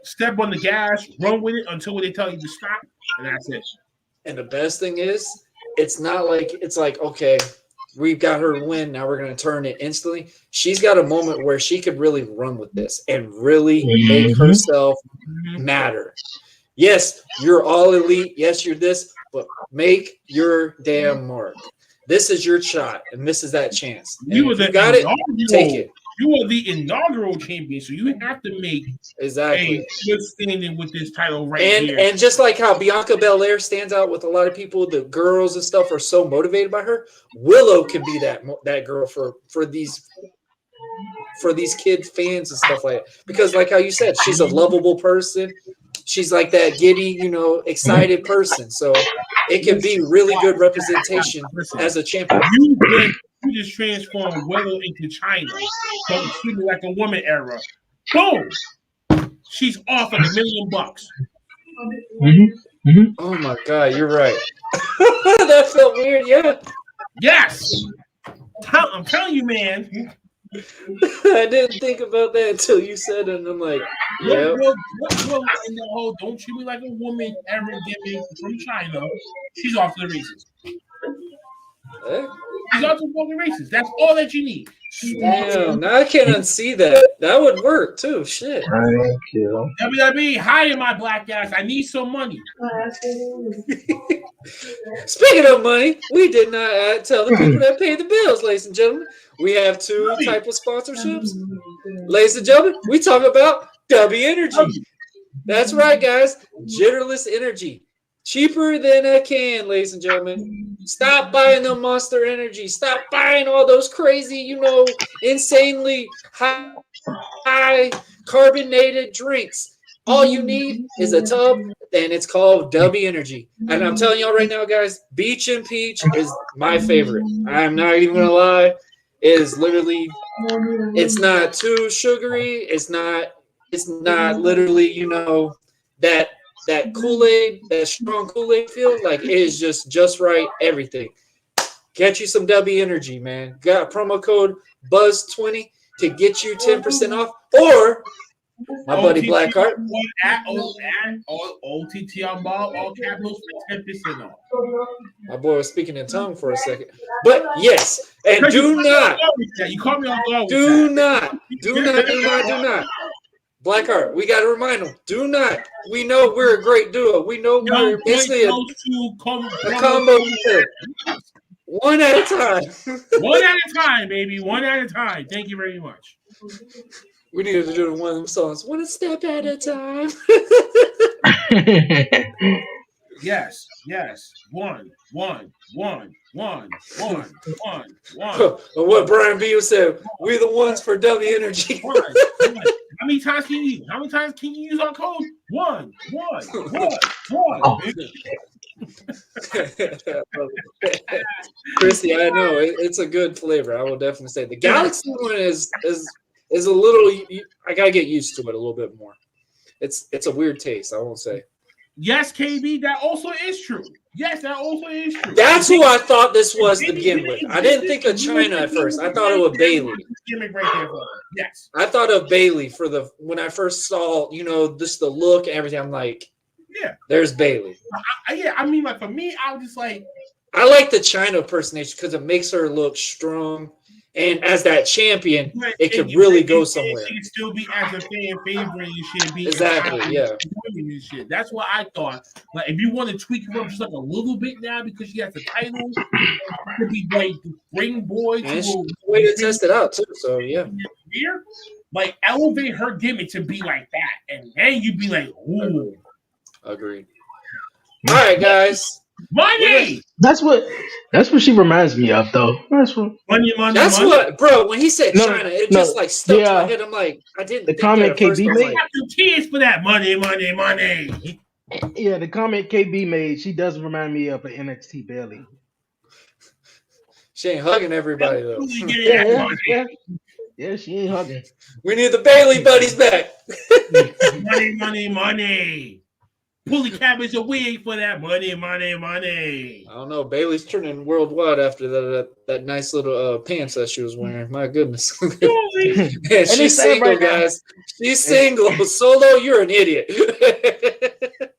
step on the gas, run with it until they tell you to stop, and that's it. And the best thing is, it's not like it's like, okay, we've got her to win. Now we're going to turn it instantly. She's got a moment where she could really run with this and really make herself matter. Yes, you're all elite. Yes, you're this, but make your damn mark. This is your shot, and this is that chance. You got it. Take it. You are the inaugural champion, so you have to make a good standing with this title here. And just like how Bianca Belair stands out with a lot of people, the girls and stuff are so motivated by her. Willow can be that girl for these kid fans and stuff like that. Because like how you said, she's a lovable person. She's like that giddy, excited person. So it can be really good representation as a champion. You just transformed Willow into China. So it's treated like a woman era. Boom! She's off at $1 million. Oh my God, you're right. That felt weird, yeah. Yes! I'm telling you, man. I didn't think about that until you said it, and I'm like, yeah. Well, in the whole don't treat me like a woman ever gimmick from China. She's off to the races. She's off to the fucking races. That's all that you need. Damn, now I can't unsee that. That would work too. Shit. Thank you. WWE, hire my black ass. I need some money. Speaking of money, we did not tell the people that pay the bills, ladies and gentlemen. We have two type of sponsorships. Ladies and gentlemen, we talk about W Energy. That's right, guys. Jitterless Energy. Cheaper than a can, ladies and gentlemen. Stop buying the Monster Energy. Stop buying all those crazy, insanely high carbonated drinks. All you need is a tub, and it's called W Energy. And I'm telling y'all right now, guys, Beach and Peach is my favorite. I'm not even going to lie. It is literally, it's not too sugary. It's not literally, that Kool-Aid, that strong Kool-Aid feel, like it is just right, everything. Get you some W Energy, man. Got promo code BUZZ20 to get you 10% off, or my buddy Blackheart. At OTT on ball, all capitals for 10% off. My boy was speaking in tongue for a second. But yes, and do not. You caught me on guard. Do not. Blackheart, we got to remind them. Do not. We know we're a great duo. We know we're basically a combo killer. One at a time. One at a time, baby. One at a time. Thank you very much. We needed to do one of them songs. One step at a time. Yes. One. And what Brian B said, we the ones for W Energy. One. How many times can you use our code? One. Oh. Christy, I know it's a good flavor. I will definitely say the Galaxy one is a little. I gotta get used to it a little bit more. It's a weird taste. I won't say. Yes, KB, that also is true. That's who I thought this was to begin with. I didn't think of China at first. I thought it was Bailey. Yes. I thought of Bailey when I first saw, just the look and everything. I'm like, yeah, there's Bailey. I mean, like for me, I was just like, I like the China impersonation because it makes her look strong. And as that champion, it could really go somewhere. It could still be as a fan favorite and shit. Exactly, yeah. And shit. That's what I thought. Like, if you want to tweak her up just like a little bit now because she has the title, it could be like bring boy to a way to test it out too. So yeah, like elevate her gimmick to be like that, and then you'd be like, ooh. Agreed. All right, guys. Money. That's what she reminds me of, though. That's what. Money. That's what, bro. When he said China, it just like stuck to my head. I'm like, I didn't. The comment KB made. Got some kids for that money. Yeah, the comment KB made. She does remind me of an NXT Bailey. She ain't hugging everybody though. Yeah, she ain't hugging. We need the Bailey buddies back. Money. Pull the cabbage away for that money. I don't know. Bailey's turning worldwide after that nice little pants that she was wearing. My goodness. Yeah, she's single, right, guys. She's single. Solo, you're an idiot.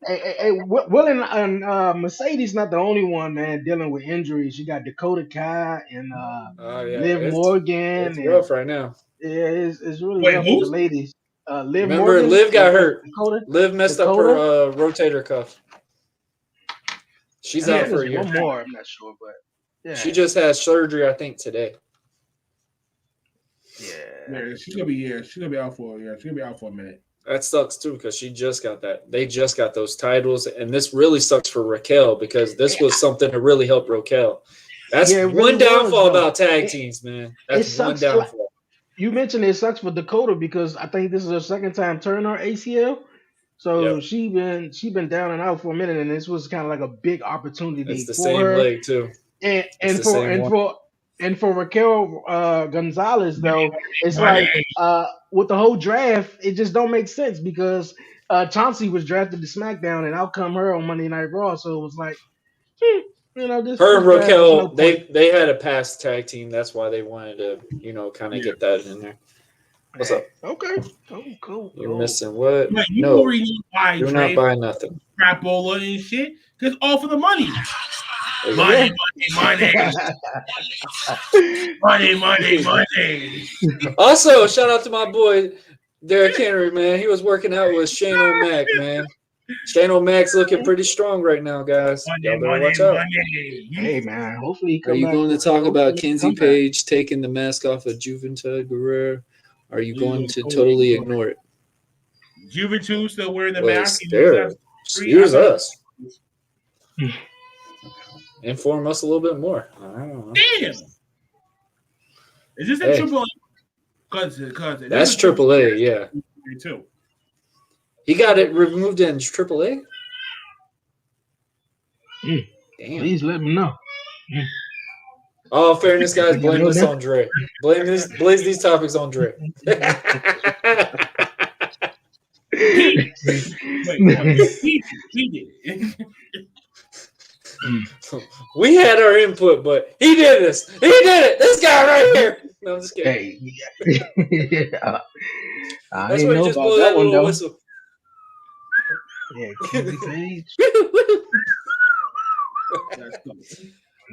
Hey, Will and Mercedes not the only one, man, dealing with injuries. You got Dakota Kai and Liv Morgan. It's rough right now. Yeah, it's really rough for the ladies. Liv Remember, Morgan, Liv got hurt. Dakota? Liv messed up her rotator cuff. She's out for a year. One more, I'm not sure, but yeah. She just had surgery, I think, today. Yeah, she's gonna be out for a minute. That sucks too because she just got that. They just got those titles, and this really sucks for Raquel because this was something to really help Raquel. That's one downfall about tag teams, man. That's one downfall. You mentioned it sucks for Dakota because I think this is her second time turning her ACL. So she been down and out for a minute, and this was kind of like a big opportunity it's the for same her. leg too. And for Raquel Gonzalez though, it's like with the whole draft, it just don't make sense because Chauncey was drafted to SmackDown, and out come her on Monday Night Raw. So it was like, this. Her and Raquel, they had a past tag team. That's why they wanted to, kind of get that in there. What's up? Okay. Cool. You're missing what? Like, No, you're not buying nothing. Crapola and shit. Because all for the money. Money. Also, shout out to my boy Derrick Henry, man. He was working out with Shane O'Mac, man. Shane O'Mac's looking pretty strong right now, guys. Y'all better watch out. Hey, man. Hopefully he Are you going to talk about Kenzie Page taking the mask off of Juventud Guerrero? Are you going to totally ignore it? Juventud still wearing the mask? Excuse us. Inform us a little bit more. I don't know. Damn. Is this a Triple A? Cousin. That's Triple A, yeah. Too. He got it removed in Triple A? Damn. Please let me know. All fairness, guys, blame this on Dre. Blame these topics on Dre. He did. We had our input, but he did this. He did it. This guy right here. No, I'm just kidding. Hey, That's where he just blew that little whistle. Yeah, Kenzie Page.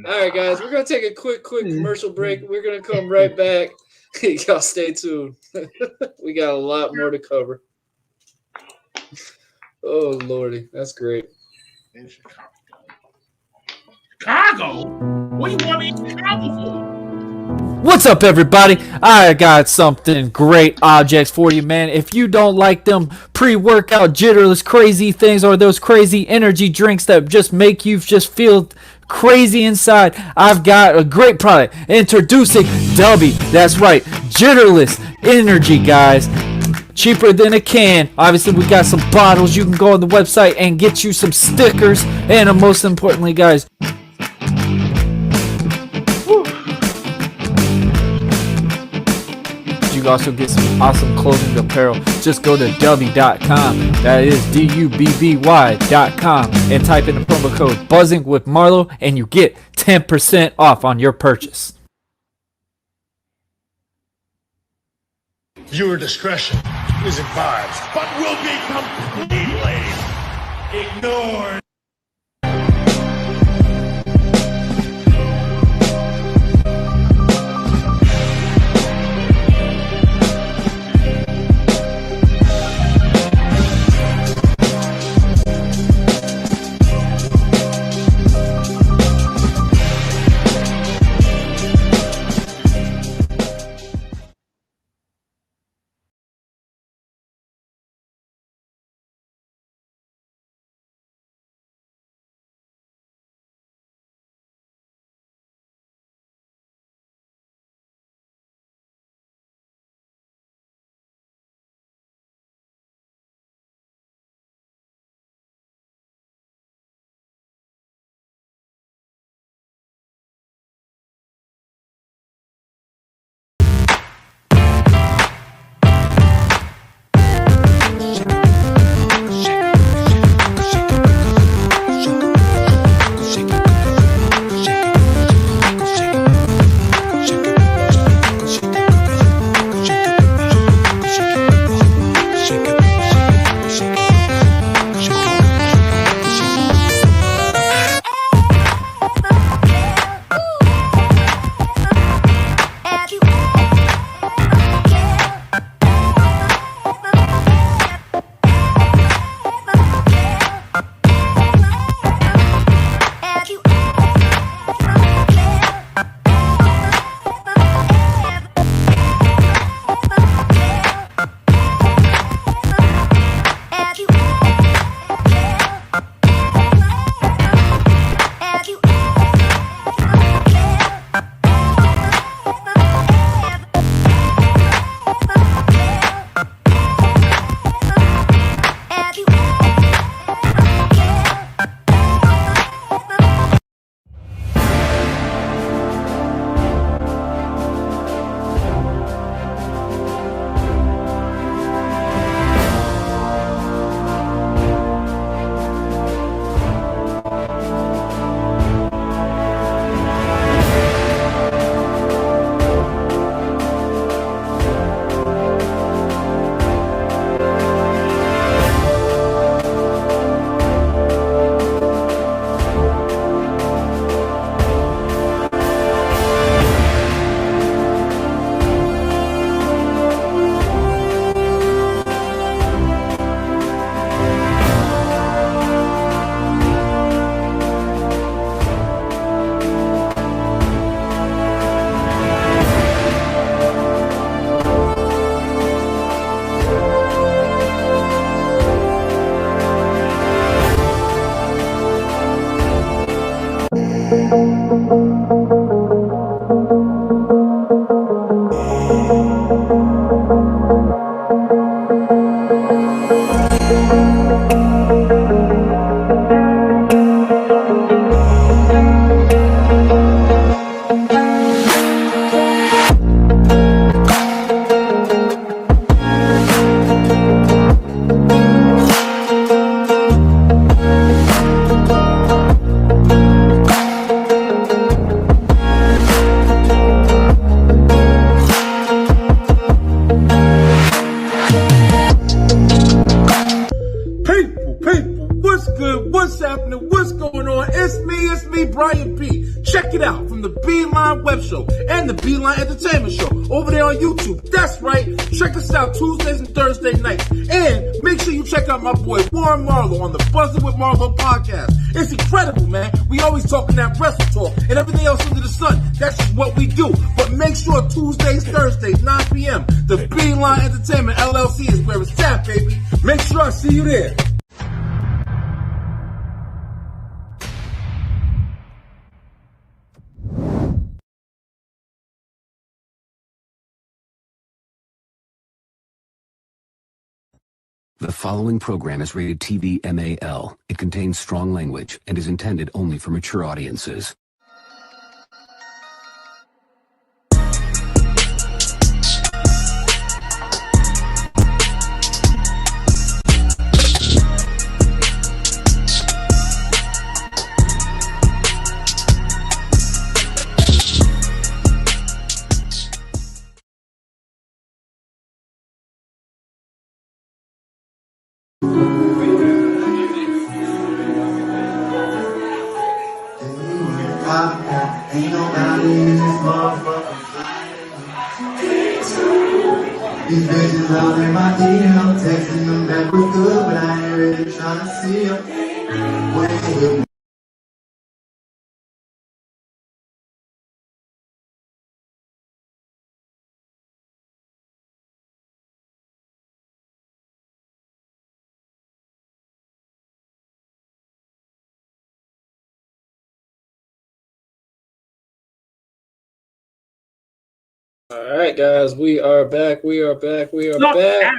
All right, guys, we're gonna take a quick commercial break. We're gonna come right back. Y'all stay tuned. We got a lot more to cover. Oh Lordy, that's great. In Chicago. Chicago? What do you want me in Chicago for? What's up, everybody? I got something great objects for you, man. If you don't like them pre-workout jitterless crazy things or those crazy energy drinks that just make you just feel crazy inside, I've got a great product. Introducing Dubby. That's right, jitterless energy, guys. Cheaper than a can. Obviously, we got some bottles. You can go on the website and get you some stickers. And most importantly, guys, you also get some awesome clothing apparel. Just go to dubby.com. That is DUBBY.com and type in the promo code Buzzing with Marlo and you get 10% off on your purchase. Viewer discretion is advised, but will be completely ignored. Check it out from the Beeline Web Show and the Beeline Entertainment Show over there on YouTube. That's right. Check us out Tuesdays and Thursday nights. And make make sure you check out my boy Warren Marlowe on the Buzzing with Marlowe podcast. It's incredible, man. We always talking that wrestle talk and everything else under the sun. That's just what we do. But make sure Tuesdays, Thursdays, 9 p.m. The Beeline Entertainment LLC is where it's at, baby. Make sure I see you there. The following program is rated TV MAL. It contains strong language and is intended only for mature audiences. Ain't nobody in this motherfucker. These bitches all in my DM, texting them back was good, but I ain't really trying to see them. When All right, guys, we are back. We are back. Suck ass.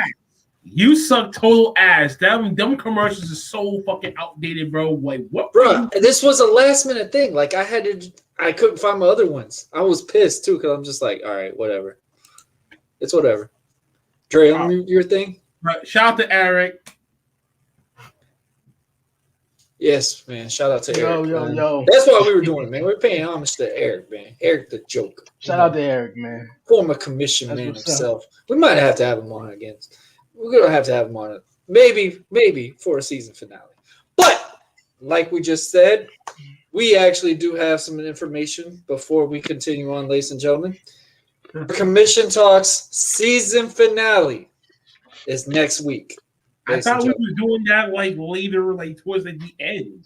You suck total ass. Them commercials are so fucking outdated, bro. Like, what? Bro, this was a last minute thing. Like, I couldn't find my other ones. I was pissed too because I'm just like, all right, whatever. It's whatever. Dre, your thing. Right. Shout out to Eric. Yes, man. Shout out to Eric. Yo. That's why we were doing it, man. We're paying homage to Eric, man. Eric the joke. Shout out to Eric, man. Former commission man himself. We might have to have him on again. We're gonna have to have him on it. Maybe for a season finale. But like we just said, we actually do have some information before we continue on, ladies and gentlemen. Commission Talks season finale is next week. I thought we were doing that like later, like towards the end.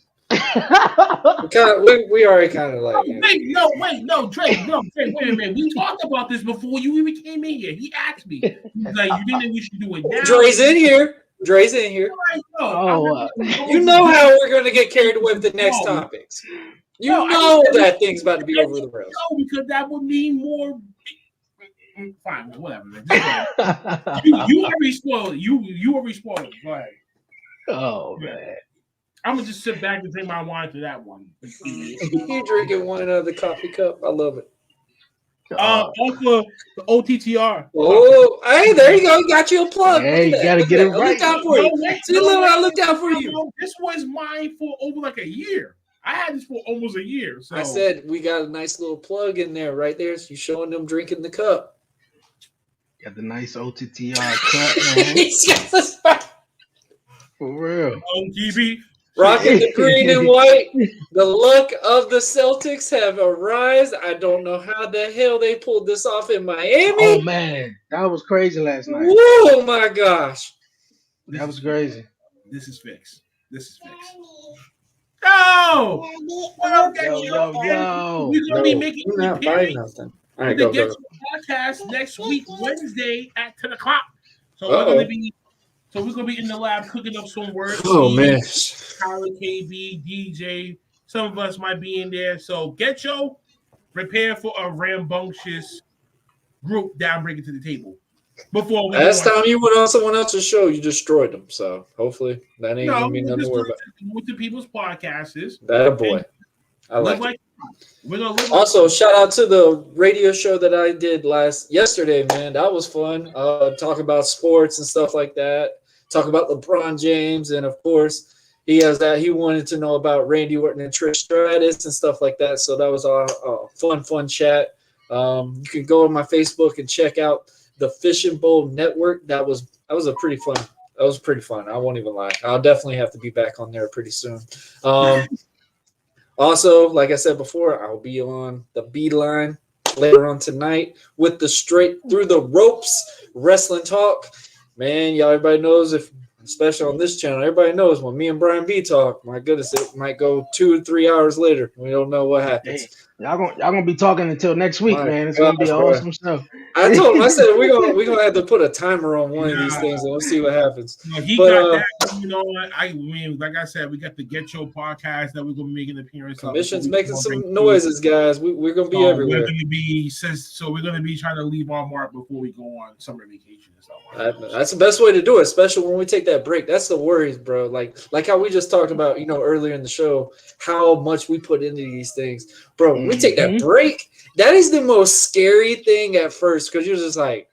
we already kind of like. No, Drake, wait a minute. We talked about this before you even came in here. He asked me, he's like, "You think that we should do it now?" Dre's in here. You know how we're going to get carried away with the next topics. You know that thing's about to be over the rails. No, because that would mean more. Fine, whatever. You already spoiled it. You already spoiled it. Go ahead. Oh man, I'm gonna just sit back and drink my wine to that one. You drinking wine out of the coffee cup? I love it. Also the OTTR. Oh, hey, there you go. You got you a plug. Hey, you gotta get it right. I looked out for you. See, look, I looked out for you. This was mine for over like a year. I had this for almost a year. So I said we got a nice little plug in there, right there. So you showing them drinking the cup. Got the nice OTTR cut, man. For real. TV. Rocking the green and white. The luck of the Celtics have arisen. I don't know how the hell they pulled this off in Miami. Oh man, that was crazy last night. Oh my gosh. That was crazy. This is fixed. Yo! Yo. We're gonna be making not buying nothing. All right, go. Podcast next week, Wednesday at 10 o'clock. So we're gonna be in the lab cooking up some work. Oh man, Tyler, KB, DJ. Some of us might be in there. So prepare for a rambunctious group down bringing to the table. Before last time you went on someone else's show, you destroyed them. So hopefully that ain't gonna be nothing to worry about. With the people's podcasts is that a boy. I like it. Also, shout out to the radio show that I did yesterday, man. That was fun. Talk about sports and stuff like that. Talk about LeBron James, and of course, he wanted to know about Randy Orton and Trish Stratus and stuff like that. So that was a fun chat. You can go on my Facebook and check out the Fishing Bowl Network. That was pretty fun. That was pretty fun. I won't even lie. I'll definitely have to be back on there pretty soon. Also, like I said before, I'll be on the Beeline later on tonight with the Straight Through the Ropes Wrestling Talk. Man, everybody knows if especially on this channel. Everybody knows when me and Brian B talk, my goodness, it might go 2 or 3 hours later. We don't know what happens. Hey, y'all gonna be talking until next week, My man. It's gosh, gonna be an bro. awesome show. I told him, I said we're gonna have to put a timer on one of these things and we'll see what happens. No, he But, got that. You know, I mean, like I said, we got the Get Your podcast that we're gonna make an appearance. Commission's making some noises, guys. We're gonna be everywhere. We're gonna be trying to leave our mark before we go on summer vacation and stuff like that. That's the best way to do it, especially when we take that break. That's the worries, bro. Like how we just talked about, earlier in the show, how much we put into these things, bro. When we take that break. That is the most scary thing at first because you're just like,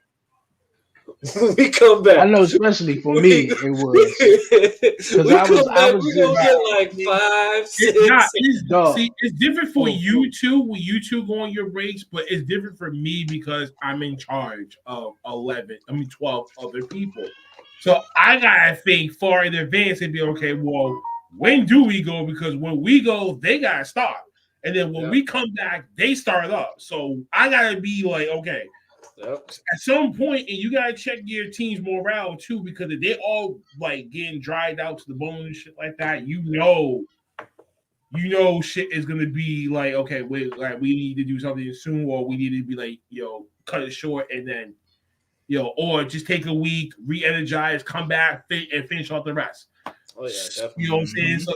when we come back. I know, especially for me, it was. Because we're going to get like 5, 6. It's different for you two when you two go on your breaks, but it's different for me because I'm in charge of 12 other people. So I got to think far in advance and be, okay, well, when do we go? Because when we go, they got to stop. And then when we come back, they start up. So I gotta be like, okay, at some point, and you gotta check your team's morale too, because if they all like getting dried out to the bone and shit like that, shit is gonna be like, okay, wait, like we need to do something soon, or we need to be like, cut it short, and then, or just take a week, re-energize, come back, and finish off the rest. Oh yeah, definitely. You know what I'm saying? So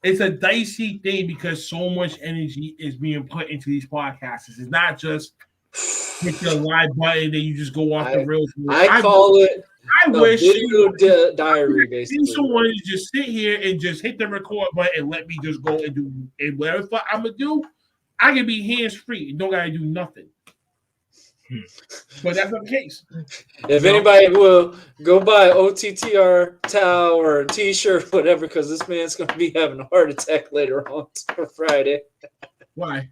it's a dicey thing because so much energy is being put into these podcasts. It's not just hit the live button and you just go off the rails. I call it I wish video diary, basically. Someone to just sit here and just hit the record button and let me just go and do and whatever I'm gonna do. I can be hands free and don't gotta do nothing. But that's not the case. If anybody will go buy OTTR towel or a t-shirt, whatever, because this man's going to be having a heart attack later on Friday. Why?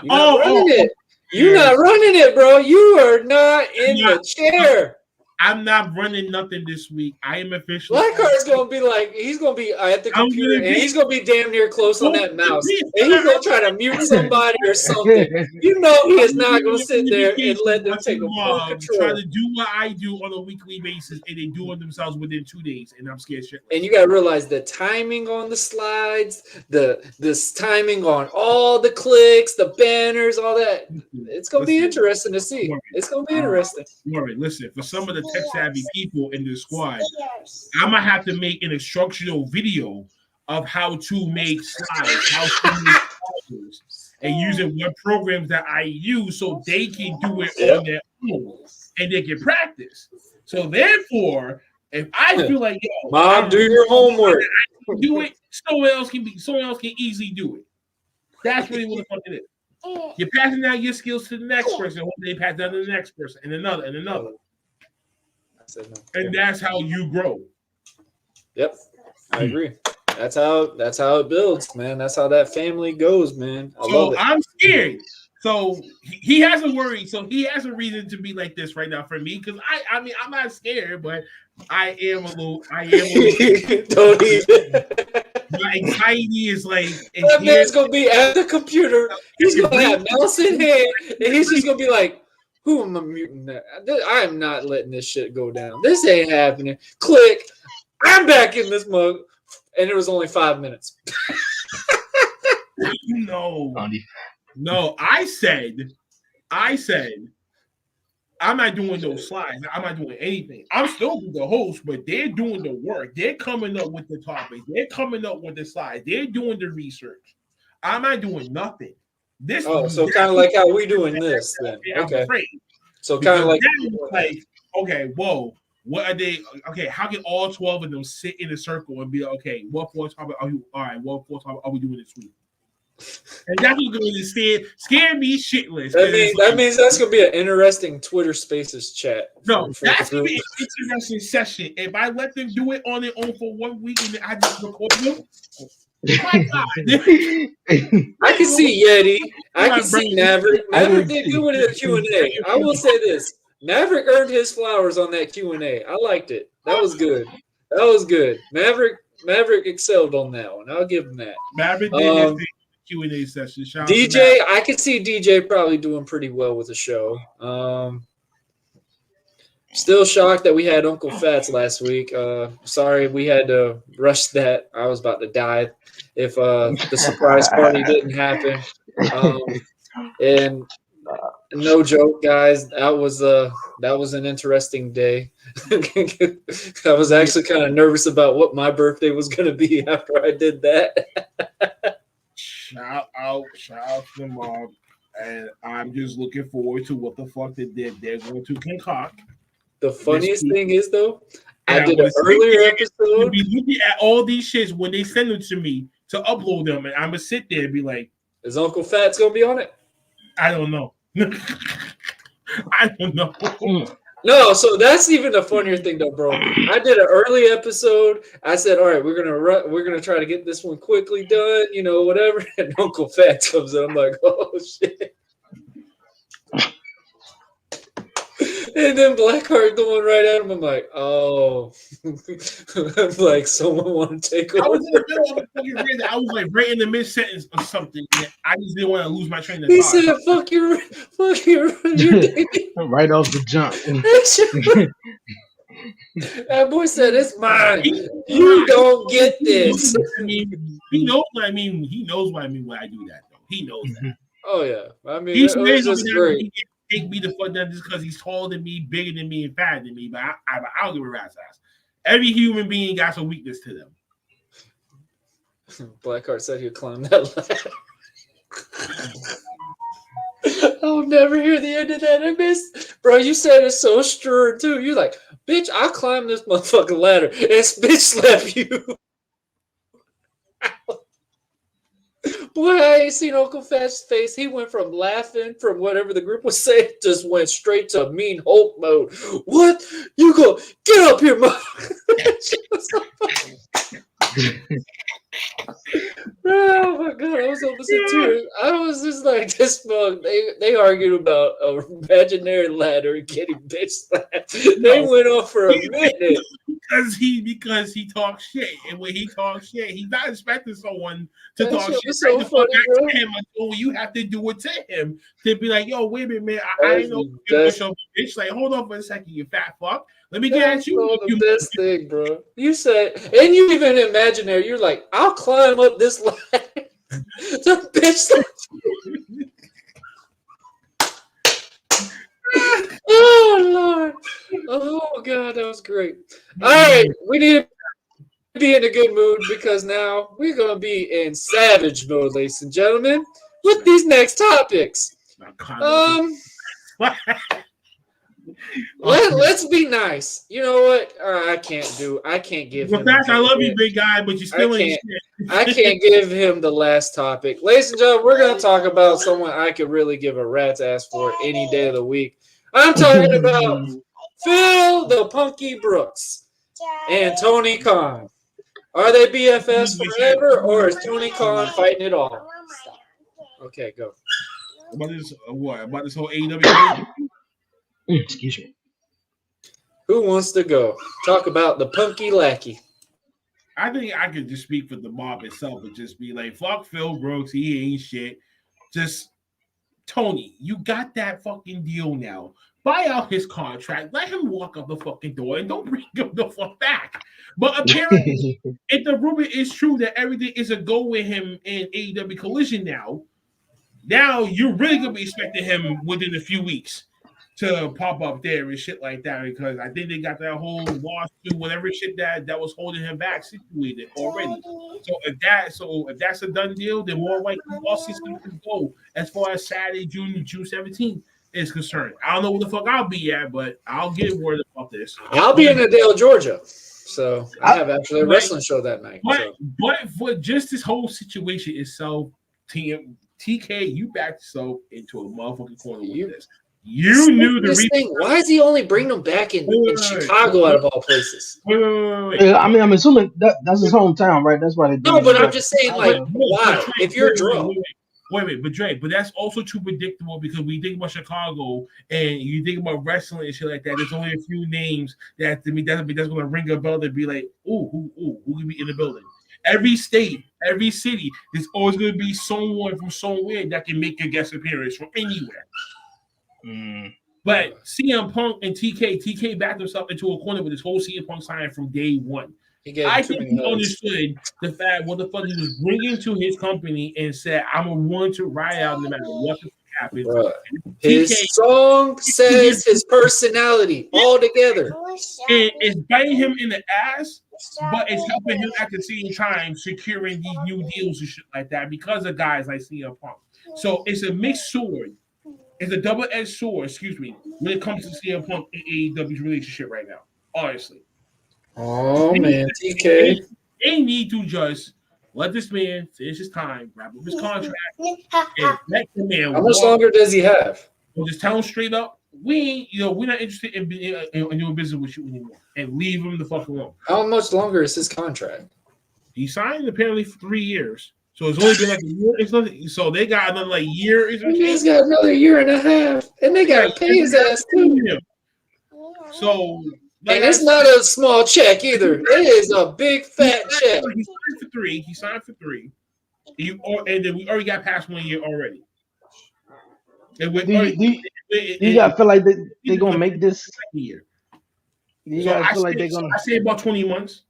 You're not running it. You're not running it, bro. You are not in the chair. I'm not running nothing this week. I am officially. Blackheart's gonna be like, he's gonna be at the computer and he's gonna be damn near close on that mouse, and he's gonna try to mute somebody or something. You know, he is not gonna sit there and let them take a full control. Try to do what I do on a weekly basis, and they do it themselves within 2 days, and I'm scared shit. And you gotta realize the timing on the slides, this timing on all the clicks, the banners, all that. It's gonna be interesting to see. It's gonna be interesting. Listen, for some of the tech-savvy people in the squad, I'm gonna have to make an instructional video of how to make slides, how to make folders, and using what programs that I use so they can do it on their own and they can practice. So therefore, if I feel like, Mom, do your homework, I can do it. Someone else can easily do it. That's really what the fuck it is. You're passing down your skills to the next person. They pass down to the next person, and another, and another. And that's how you grow. Yep, I agree. That's how it builds, man. That's how that family goes, man. I love it. I'm scared. So he has a worry. So he has a reason to be like this right now for me. Because I mean, I'm not scared, but I am a little. Don't even. My anxiety is like. That man's gonna be at the computer. He's gonna have mouse in hand, and he's just gonna be like, "Who am I muting that? I am not letting this shit go down. This ain't happening." Click. I'm back in this mug, and it was only 5 minutes. No, I said, I'm not doing those slides. I'm not doing anything. I'm still the host, but they're doing the work. They're coming up with the topics. They're coming up with the slides. They're doing the research. I'm not doing nothing. So kind of like how we doing this then. Okay. So kind of like okay, whoa. What are they? Okay, how can all 12 of them sit in a circle and be okay? What four topic are you? All right, what four topic are we doing this week? And that's what's going to scare me shitless. That means that's going to be an interesting Twitter Spaces chat. No, that's going to be an interesting session. If I let them do it on their own for 1 week and then I just record them. My God. I can see Yeti. I can see Maverick. Maverick did good with the Q&A. I will say this. Maverick earned his flowers on that Q&A. I liked it. That was good. Maverick excelled on that one. I'll give him that. Maverick did his Q&A session. DJ, I could see DJ probably doing pretty well with the show. Still shocked that we had Uncle Fats last week. Sorry we had to rush that. I was about to die if the surprise party didn't happen. And no joke, guys, that was an interesting day. I was actually kind of nervous about what my birthday was going to be after I did that. Shout out to them all. And I'm just looking forward to what the fuck they're going to concoct. The funniest thing is, though, I did an earlier episode. Be looking at all these shits when they send them to me to upload them, and I'm gonna sit there and be like, "Is Uncle Fats gonna be on it?" I don't know. I don't know. No, so that's even a funnier thing, though, bro. I did an early episode. I said, "All right, we're gonna try to get this one quickly done, whatever." And Uncle Fats comes in. I'm like, "Oh shit." And then Blackheart going right at him. I'm like, oh. I'm like, someone want to take over. I was in the middle of I was like right in the mid sentence or something. I just didn't want to lose my train of thought. He said, "Fuck your right off the jump." That boy said, "It's mine. You don't get this." He knows what I mean. He knows what I mean when I do that, though. He knows that. Oh yeah, I mean, he's just great. Take me the fuck down just because he's taller than me, bigger than me, and fatter than me. But I don't give a rat's ass. Every human being got some weakness to them. Blackheart said he'd climb that ladder. I'll never hear the end of that. I missed, bro. You said it so stern too. You're like, "Bitch, I'll climb this motherfucking ladder." And bitch slapped you. Boy, I ain't seen Uncle Fat's face. He went from laughing from whatever the group was saying, just went straight to mean Hulk mode. "What? You go get up here, mother." Oh my god, I was almost in tears. I was just like, this mug. They argued about an imaginary ladder and getting bitch slapped. They went on for a minute. Because he talks shit, and when he talks shit, he's not expecting someone to That talk shit shit was so funny, to him until you have to do it to him to be like, "Yo, wait a minute, man, I ain't know you push up, bitch." Like, hold on for a second, you fat fuck. Let me get at you. The best thing, bro. You said, and you even imaginary. You're like, "I'll climb up this ladder." The bitch. Oh Lord. Oh God, that was great. All right, we need to be in a good mood because now we're gonna be in savage mode, ladies and gentlemen, with these next topics. Let's be nice. You know what? I can't give him. I love you, big guy, but you're still in shit. I can't give him the last topic. Ladies and gentlemen, we're gonna talk about someone I could really give a rat's ass for any day of the week. I'm talking about Phil the Punky Brooks and Tony Khan. Are they BFFs forever, or is Tony Khan fighting it all? Okay, go. About this whole AEW? Excuse me. Who wants to go? Talk about the Punky Lackey. I think I could just speak for the mob itself and just be like, "Fuck Phil Brooks, he ain't shit." Just Tony, you got that fucking deal now. Buy out his contract. Let him walk up the fucking door and don't bring him the fuck back. But apparently, if the rumor is true that everything is a go with him in AEW Collision now you're really going to be expecting him within a few weeks to pop up there and shit like that, because I think they got that whole lawsuit, whatever shit that was holding him back situated already. So if that's a done deal, then more likely lawsuits can go as far as Saturday, June 17th is concerned. I don't know where the fuck I'll be at, but I'll get word about this. I'll be in Adele, Georgia. So I have actually a wrestling show that night. But for just this whole situation itself, TK, you backed yourself into a motherfucking corner with this. You knew the reason. Why is he only bringing them back in Chicago out of all places? Wait. I mean, I'm assuming that's his hometown, right? That's why they do. No, but I'm just saying, like, why? If you're drunk. Wait, but Dre, but that's also too predictable because when you think about Chicago and you think about wrestling and shit like that, there's only a few names that to me that's going to ring a bell to be like, who could be in the building? Every state, every city, there's always going to be someone from somewhere that can make a guest appearance from anywhere. But CM Punk and TK backed himself into a corner with this whole CM Punk sign from day one. I think he understood the fact what the fuck he was bringing to his company and said, I'm willing to ride out no matter what happens. His song says his personality all together. And it's biting him in the ass, but it's helping him at the same time securing these new deals and shit like that because of guys like CM Punk. So it's a mixed sword. It's a double-edged sword, excuse me, when it comes to CM Punk and AEW's relationship right now, honestly. Oh, man, TK. They need to just let this man finish his time, wrap up his contract, and let the man How much longer does he have? We'll just tell him straight up, we're not interested in doing business with you anymore, and leave him the fuck alone. How much longer is his contract? He signed apparently for 3 years. So it's only been like a year. It's nothing, so they got another like year. He's got another year and a half, and they got to pay his ass too. So, and it's not a small check either. It is a big fat check. He signed for 3. He signed for 3. And then we already got past 1 year already. And you guys feel like they're gonna make this year? You guys feel like they're gonna? I say about 20 months.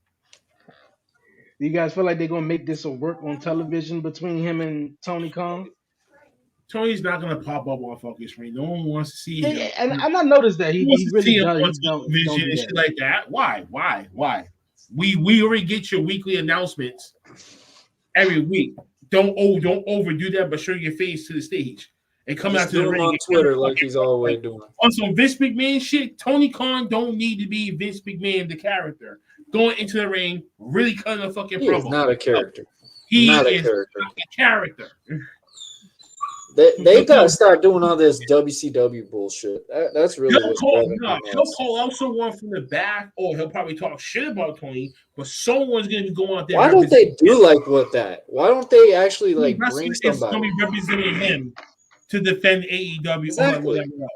Do you guys feel like they're gonna make this a work on television between him and Tony Khan? Tony's not gonna pop up on fucking screen. No one wants to see him. And I noticed that he really does. Television and shit like that. Why? We already get your weekly announcements every week. Don't overdo that, but show your face to the stage and come out to the ring on Twitter like he's always doing. On some Vince McMahon shit, Tony Khan don't need to be Vince McMahon the character. Going into the ring, really cutting a fucking promo. He's not a character. He is a character. They gotta start doing all this WCW bullshit. That's really he'll call out someone from the back, or he'll probably talk shit about Tony. But someone's gonna be going out there. Why don't they do like what that? Why don't they actually like bring somebody? It's gonna be representing him to defend AEW exactly. or whatever else.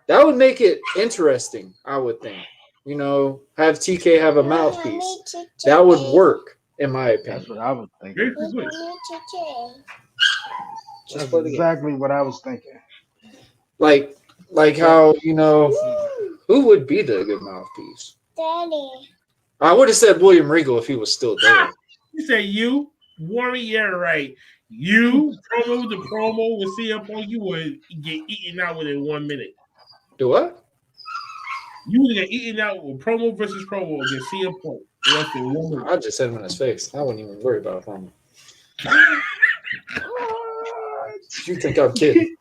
That would make it interesting, I would think. You know, have TK have a mouthpiece. That would work, in my opinion. That's what I would think. That's exactly what I was thinking. Like how, you know, who would be the good mouthpiece? Daddy. I would have said William Regal if he was still there. You say you, Warren, yeah, right. You promo the promo with CM Punk, you would get eaten out within 1 minute. Do what? You would get eaten out with promo versus promo against CM Punk. I just hit him in his face. I wouldn't even worry about promo. You think I'm kidding?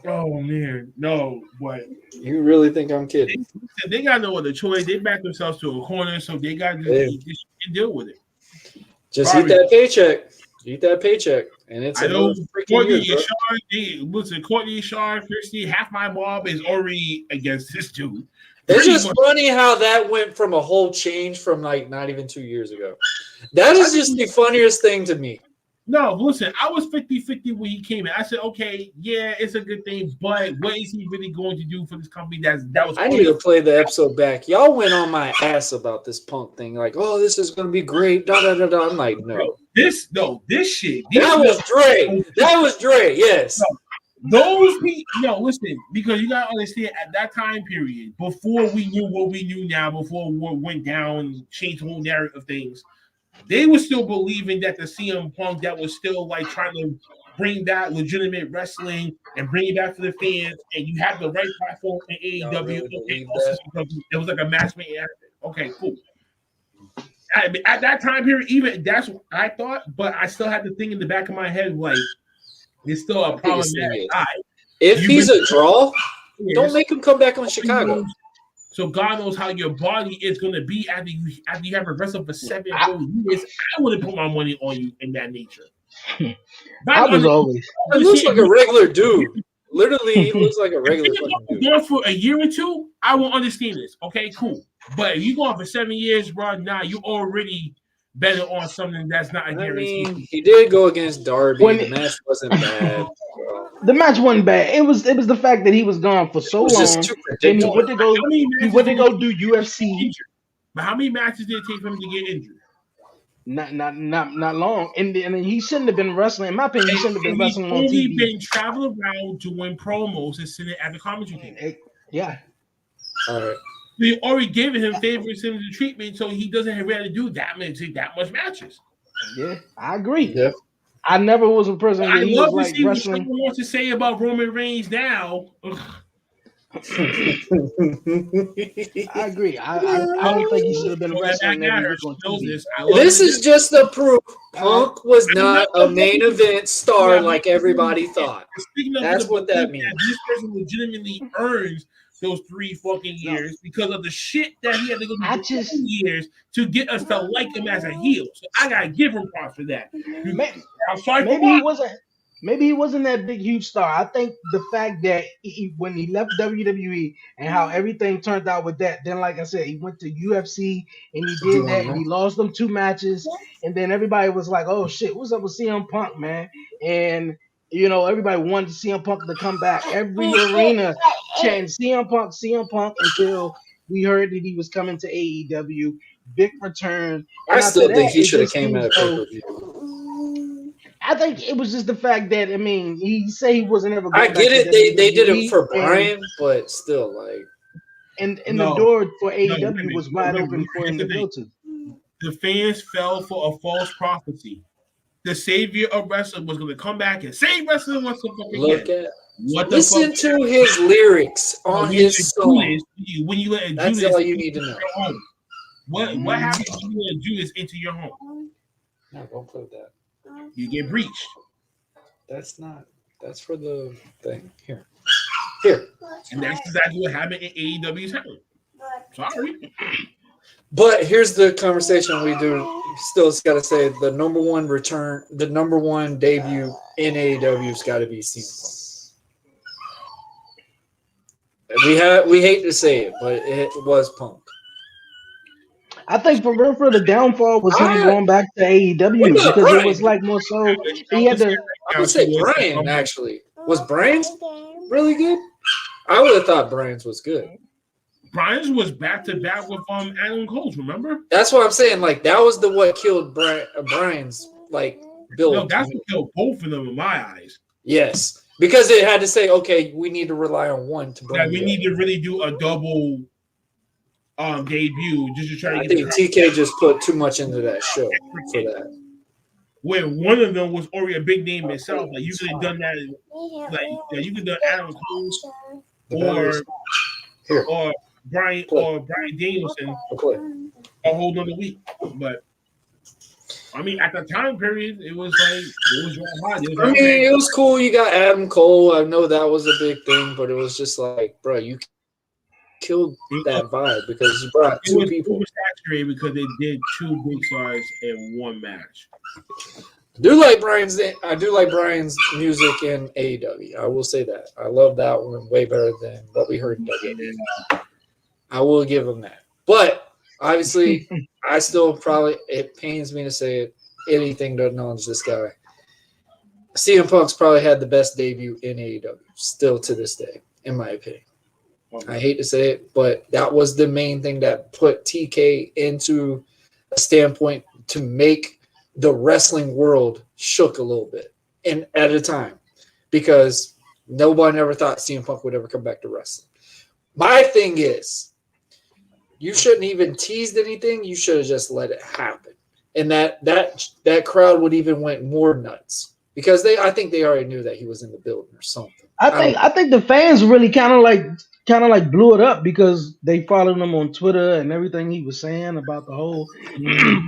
Oh man, no, but you really think I'm kidding? They got no other choice. They back themselves to a corner, so they got to deal with it. Just eat that paycheck. Eat that paycheck, and it's Courtney and Sean, Christy, half my mob is already against this dude. It's just funny how that went from a whole change from like not even 2 years ago. That is just the funniest thing to me. No, listen, I was 50-50 when he came in. I said, okay, yeah, it's a good thing, but what is he really going to do for this company? That was. I need to play the episode back. Y'all went on my ass about this Punk thing, like, oh, this is going to be great. Da da da da. I'm like, no, this shit. That was Dre. That was Dre. Yes. Those people, listen, because you gotta understand at that time period, before we knew what we knew now, before war went down and changed the whole narrative of things, they were still believing that the CM Punk that was still like trying to bring back legitimate wrestling and bring it back to the fans, and you have the right platform in AEW. It was like a match made happen. Okay, cool. At that time period, even that's what I thought, but I still had the thing in the back of my head like, it's still a problematic guy. If he's a draw, don't make him come back on Chicago. So God knows how your body is going to be after you have wrestled for 7 whole years. I would have put my money on you in that nature. I was always. He looks like a regular dude. Literally, he looks like a regular dude. Going for a year or two, I won't understand this. Okay, cool. But if you going for 7 years, bro, now you already better on something that's not a guarantee. I mean, he did go against Darby. The match wasn't bad. The match wasn't bad. It was the fact that he was gone for so long. And he went to go do UFC. But how many matches did it take for him to get injured? Not long. And then he shouldn't have been wrestling. In my opinion, he shouldn't have been And he's wrestling on only TV. been traveling around doing promos and sitting at the commentary table. Yeah. All right. We already gave him favoritism and treatment, so he doesn't have to do that much matches. Yeah, I agree. Yeah. I never was a person I where he love was to like see what wrestling. someone wants to say about Roman Reigns now. I agree. I don't think he should have been wrestling every week on TV. This is just the proof Punk was not a main event star like everybody thought. That's what that means. This person legitimately earns those 3 fucking years because of the shit that he had to go through for years to get us to like him as a heel. So I gotta give him props for that. I'm sorry Maybe he wasn't that big, huge star. I think the fact that when he left WWE and how everything turned out with that, then like I said, he went to UFC and he did that and he lost them 2 matches. And then everybody was like, oh shit, what's up with CM Punk, man? And everybody wanted CM Punk to come back. Every arena chanting CM Punk until we heard that he was coming to AEW. Big return. And I still think he should have just came at a pay-per-view. I think it was just the fact that he said he wasn't ever. I get it. They did it for Brian, but still, like, and the door for AEW was wide open for him to go to. The fans fell for a false prophecy. The savior of wrestling was going to come back and save wrestling once again. Listen to his lyrics on his song. When you let That's Judas all you need to know. What happens when you let Judas into your home? No, don't play with that. You get breached. That's for the thing. Here. And that's exactly what happened in AEW's house. Sorry. But here's the conversation we do. Still, it's got to say the number one return, the number one debut in AEW's got to be CM Punk. We hate to say it, but it was Punk. I think for the downfall was him going back to AEW because it was like more so he had to. I would say Brian actually was Brian's really good. I would have thought Brian's was good. Brian's was back to back with Adam Cole. Remember? That's what I'm saying. Like that was what killed Brian's build. No, that's what killed both of them in my eyes. Yes, because it had to say, okay, we need to rely on one to bring. We need to really do a double debut just to try to I think TK just put too much into that show for that. Where one of them was already a big name itself, like you could have done that, you could have done Adam Cole or Brian Danielson a whole nother week. But I mean, at the time period, it was hot. It was cool. You got Adam Cole. I know that was a big thing, but it was just like, bro, you killed that vibe because you brought two people. It was saturated because they did 2 big stars in one match. I do like Brian's music in AEW. I will say that. I love that one way better than what we heard in WWE. I will give him that. But obviously, I still it pains me to say it, anything to acknowledge this guy. CM Punk's probably had the best debut in AEW, still to this day, in my opinion. I hate to say it, but that was the main thing that put TK into a standpoint to make the wrestling world shook a little bit and at a time because nobody ever thought CM Punk would ever come back to wrestling. My thing is, you shouldn't even teased anything. You should have just let it happen. And that crowd would even went more nuts because I think they already knew that he was in the building or something. I think the fans really kind of like blew it up because they followed him on Twitter and everything he was saying about the whole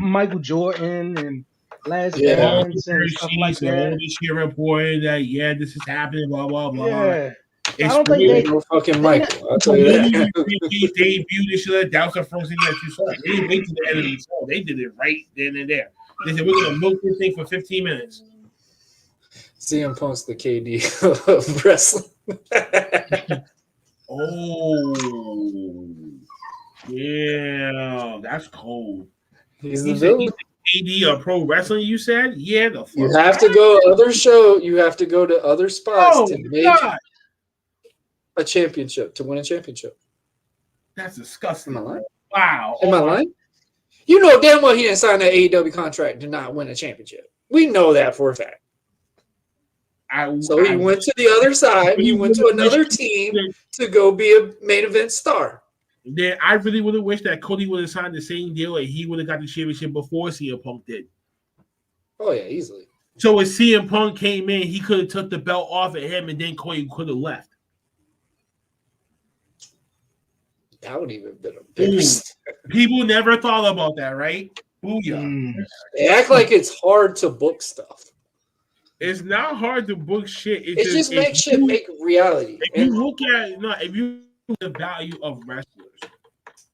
Michael Jordan and Last Dance and stuff like that. All this shit reporting that this is happening, blah blah blah. Yeah. I don't think they no fucking Michael. I'll tell you that. He debuted this shit. That was the first thing that you saw. They didn't wait till the end of the show. They did it right then and there. They said we're gonna milk this thing for 15 minutes. CM Punk's the KD of wrestling. Oh, yeah, that's cold. He's the villain. AD of pro wrestling, you said? Yeah, the fuck. You have to go other show. You have to go to other spots to make a championship, to win a championship. That's disgusting. Am I lying? Wow. Am I lying? You know damn well he didn't sign that AEW contract to not win a championship. We know that for a fact. So he went to the other side. He went to another team to go be a main event star. Then I really would have wished that Cody would have signed the same deal and he would have got the championship before CM Punk did. Oh, yeah, easily. So when CM Punk came in, he could have took the belt off of him and then Cody could have left. That would even have been a bigger step. People never thought about that, right? Booyah. They act like it's hard to book stuff. It's not hard to book shit. It just makes shit make reality. If you look at the value of wrestlers,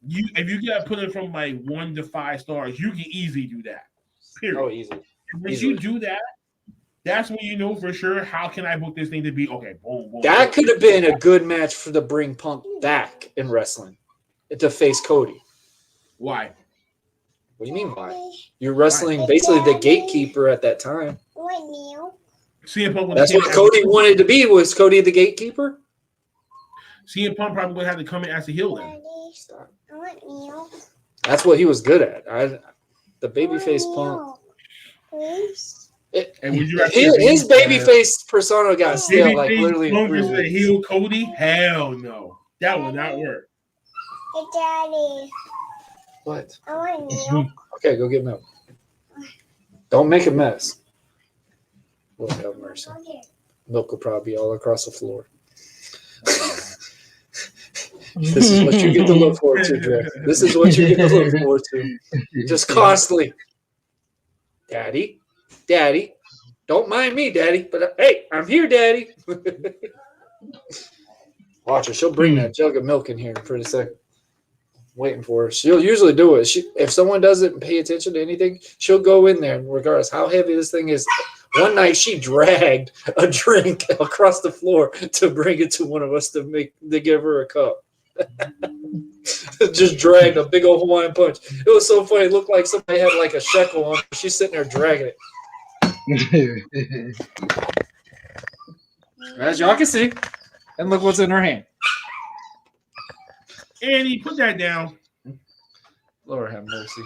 if you gotta put it from like 1 to 5 stars, you can easily do that. Period. Oh, easy. And when you do that, that's when you know for sure how can I book this thing to be okay. Boom, boom. That could have been a good match for to bring Punk back in wrestling to face Cody. Why? What do you mean why? You're wrestling basically the gatekeeper at that time. CM Punk That's what Cody wanted to be. Was Cody the gatekeeper? CM Punk probably would have to come in as a heel then. That's what he was good at. The babyface Punk. His babyface persona got stale like literally. Punk is a heel Cody? Hell no. That would not work. Hey, Daddy. What? I want milk. Okay, go get milk. Don't make a mess. Lord have mercy. Milk will probably be all across the floor. This is what you get to look forward to, Dre. This is what you get to look forward to. Just constantly. Daddy, don't mind me, Daddy. But hey, I'm here, Daddy. Watch her. She'll bring that jug of milk in here in a pretty second. Waiting for her. She'll usually do it. If someone doesn't pay attention to anything, she'll go in there, and regardless how heavy this thing is. One night she dragged a drink across the floor to bring it to one of us to give her a cup. Just dragged a big old Hawaiian punch. It was so funny. It looked like somebody had like a shekel on. She's sitting there dragging it. As y'all can see, and look what's in her hand. Annie, put that down. Lord have mercy.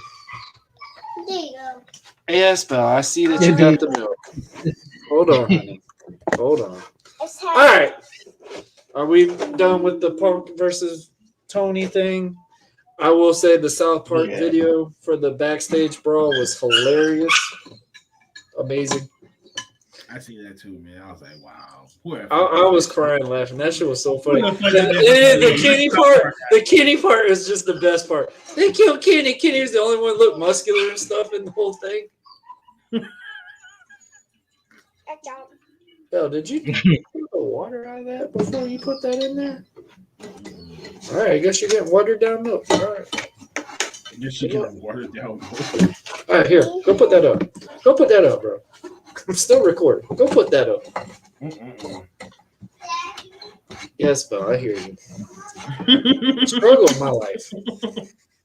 There you go. Yes, Belle, I see that you got the milk. Hold on, honey. Hold on. All right. Are we done with the Punk versus Tony thing? I will say the South Park video for the backstage brawl was hilarious. Amazing. I see that too, man. I was like, wow. I was crying laughing. That shit was so funny. The Kenny part is just the best part. They killed Kenny. Kenny was the only one that looked muscular and stuff in the whole thing. Belle, did you put the water out of that before you put that in there? All right, I guess you're getting watered down milk. All right. I guess you're getting watered down milk. All right, here. Go put that up. Go put that up, bro. I'm still recording. Go put that up. Yes, Belle, I hear you. Struggle in my life.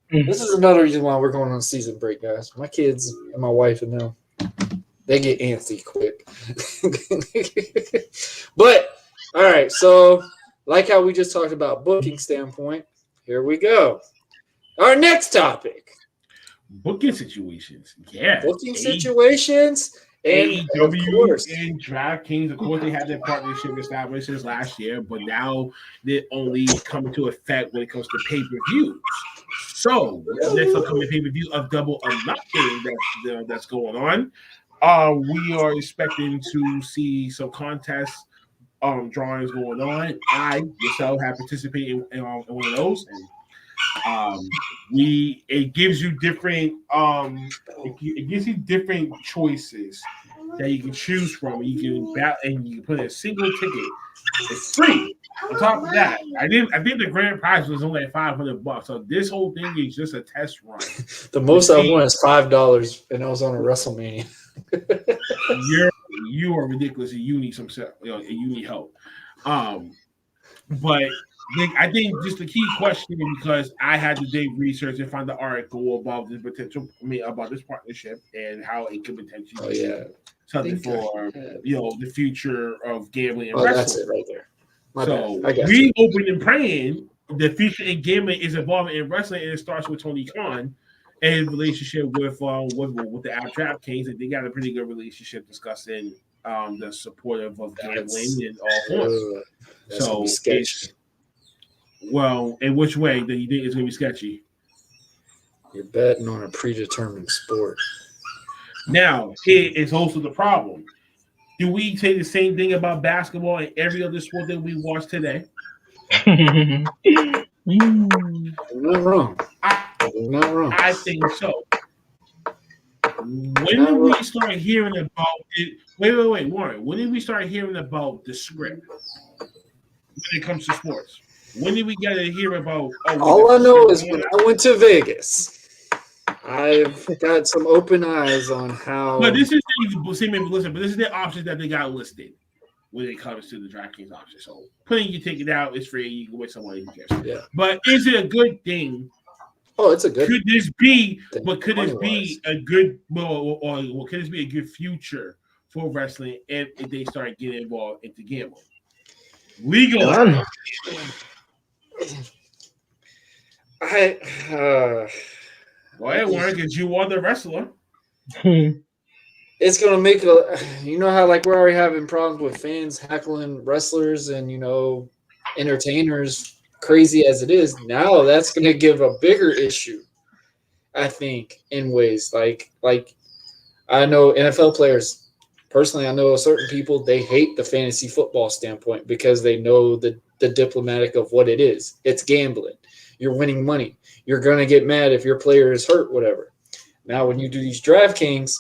This is another reason why we're going on season break, guys. My kids and my wife and them, they get antsy quick. But, all right, so like how we just talked about booking standpoint, here we go. Our next topic. Booking situations. Yeah. Booking situations. And AEW and DraftKings, of course, they had their partnership established since last year, but now they're only coming to effect when it comes to pay-per-views. So, next upcoming pay-per-view of Double or Nothing that's going on, we are expecting to see some contests, drawings going on. I, myself, have participated in one of those, and it gives you different choices that you can choose from. You can put in a single ticket. It's free. On top of that, I think the grand prize was only $500. So this whole thing is just a test run. The most I won is $5, and I was on a WrestleMania. You are ridiculous, and you need some you need help. But I think just the key question, because I had to dig research and find the article about this about this partnership and how it could potentially be something for the future of gambling and wrestling. That's it right there. We hoping and praying the future in gambling is evolving in wrestling, and it starts with Tony Khan and relationship with the app DraftKings, and they got a pretty good relationship discussing the support of gambling in all forms. That's gonna So be sketchy. in which way do you think it's gonna be sketchy? You're betting on a predetermined sport. Now, here is also the problem. Do we say the same thing about basketball and every other sport that we watch today? You're not wrong. You're not wrong. I think so. When did we start hearing about it? Wait, Warren. When did we start hearing about the script when it comes to sports? When did we get to hear about? All I know is when I went to Vegas, I've got some open eyes on how. But this is the options that they got listed when it comes to the DraftKings option. So putting your ticket out is free. You can win some money. Who cares? Yeah. But is it a good thing? Oh, it's a good. Could this be? thing, But could this be money-wise. a good? Or could this be a good future for wrestling if they start getting involved into gambling? Legal. Go ahead, Warren, because you are the wrestler. It's gonna make how like we're already having problems with fans heckling wrestlers and entertainers, crazy as it is. Now that's gonna give a bigger issue, I think, in ways like I know NFL players. Personally, I know certain people, they hate the fantasy football standpoint because they know the diplomatic of what it is. It's gambling. You're winning money. You're going to get mad if your player is hurt, whatever. Now, when you do these DraftKings,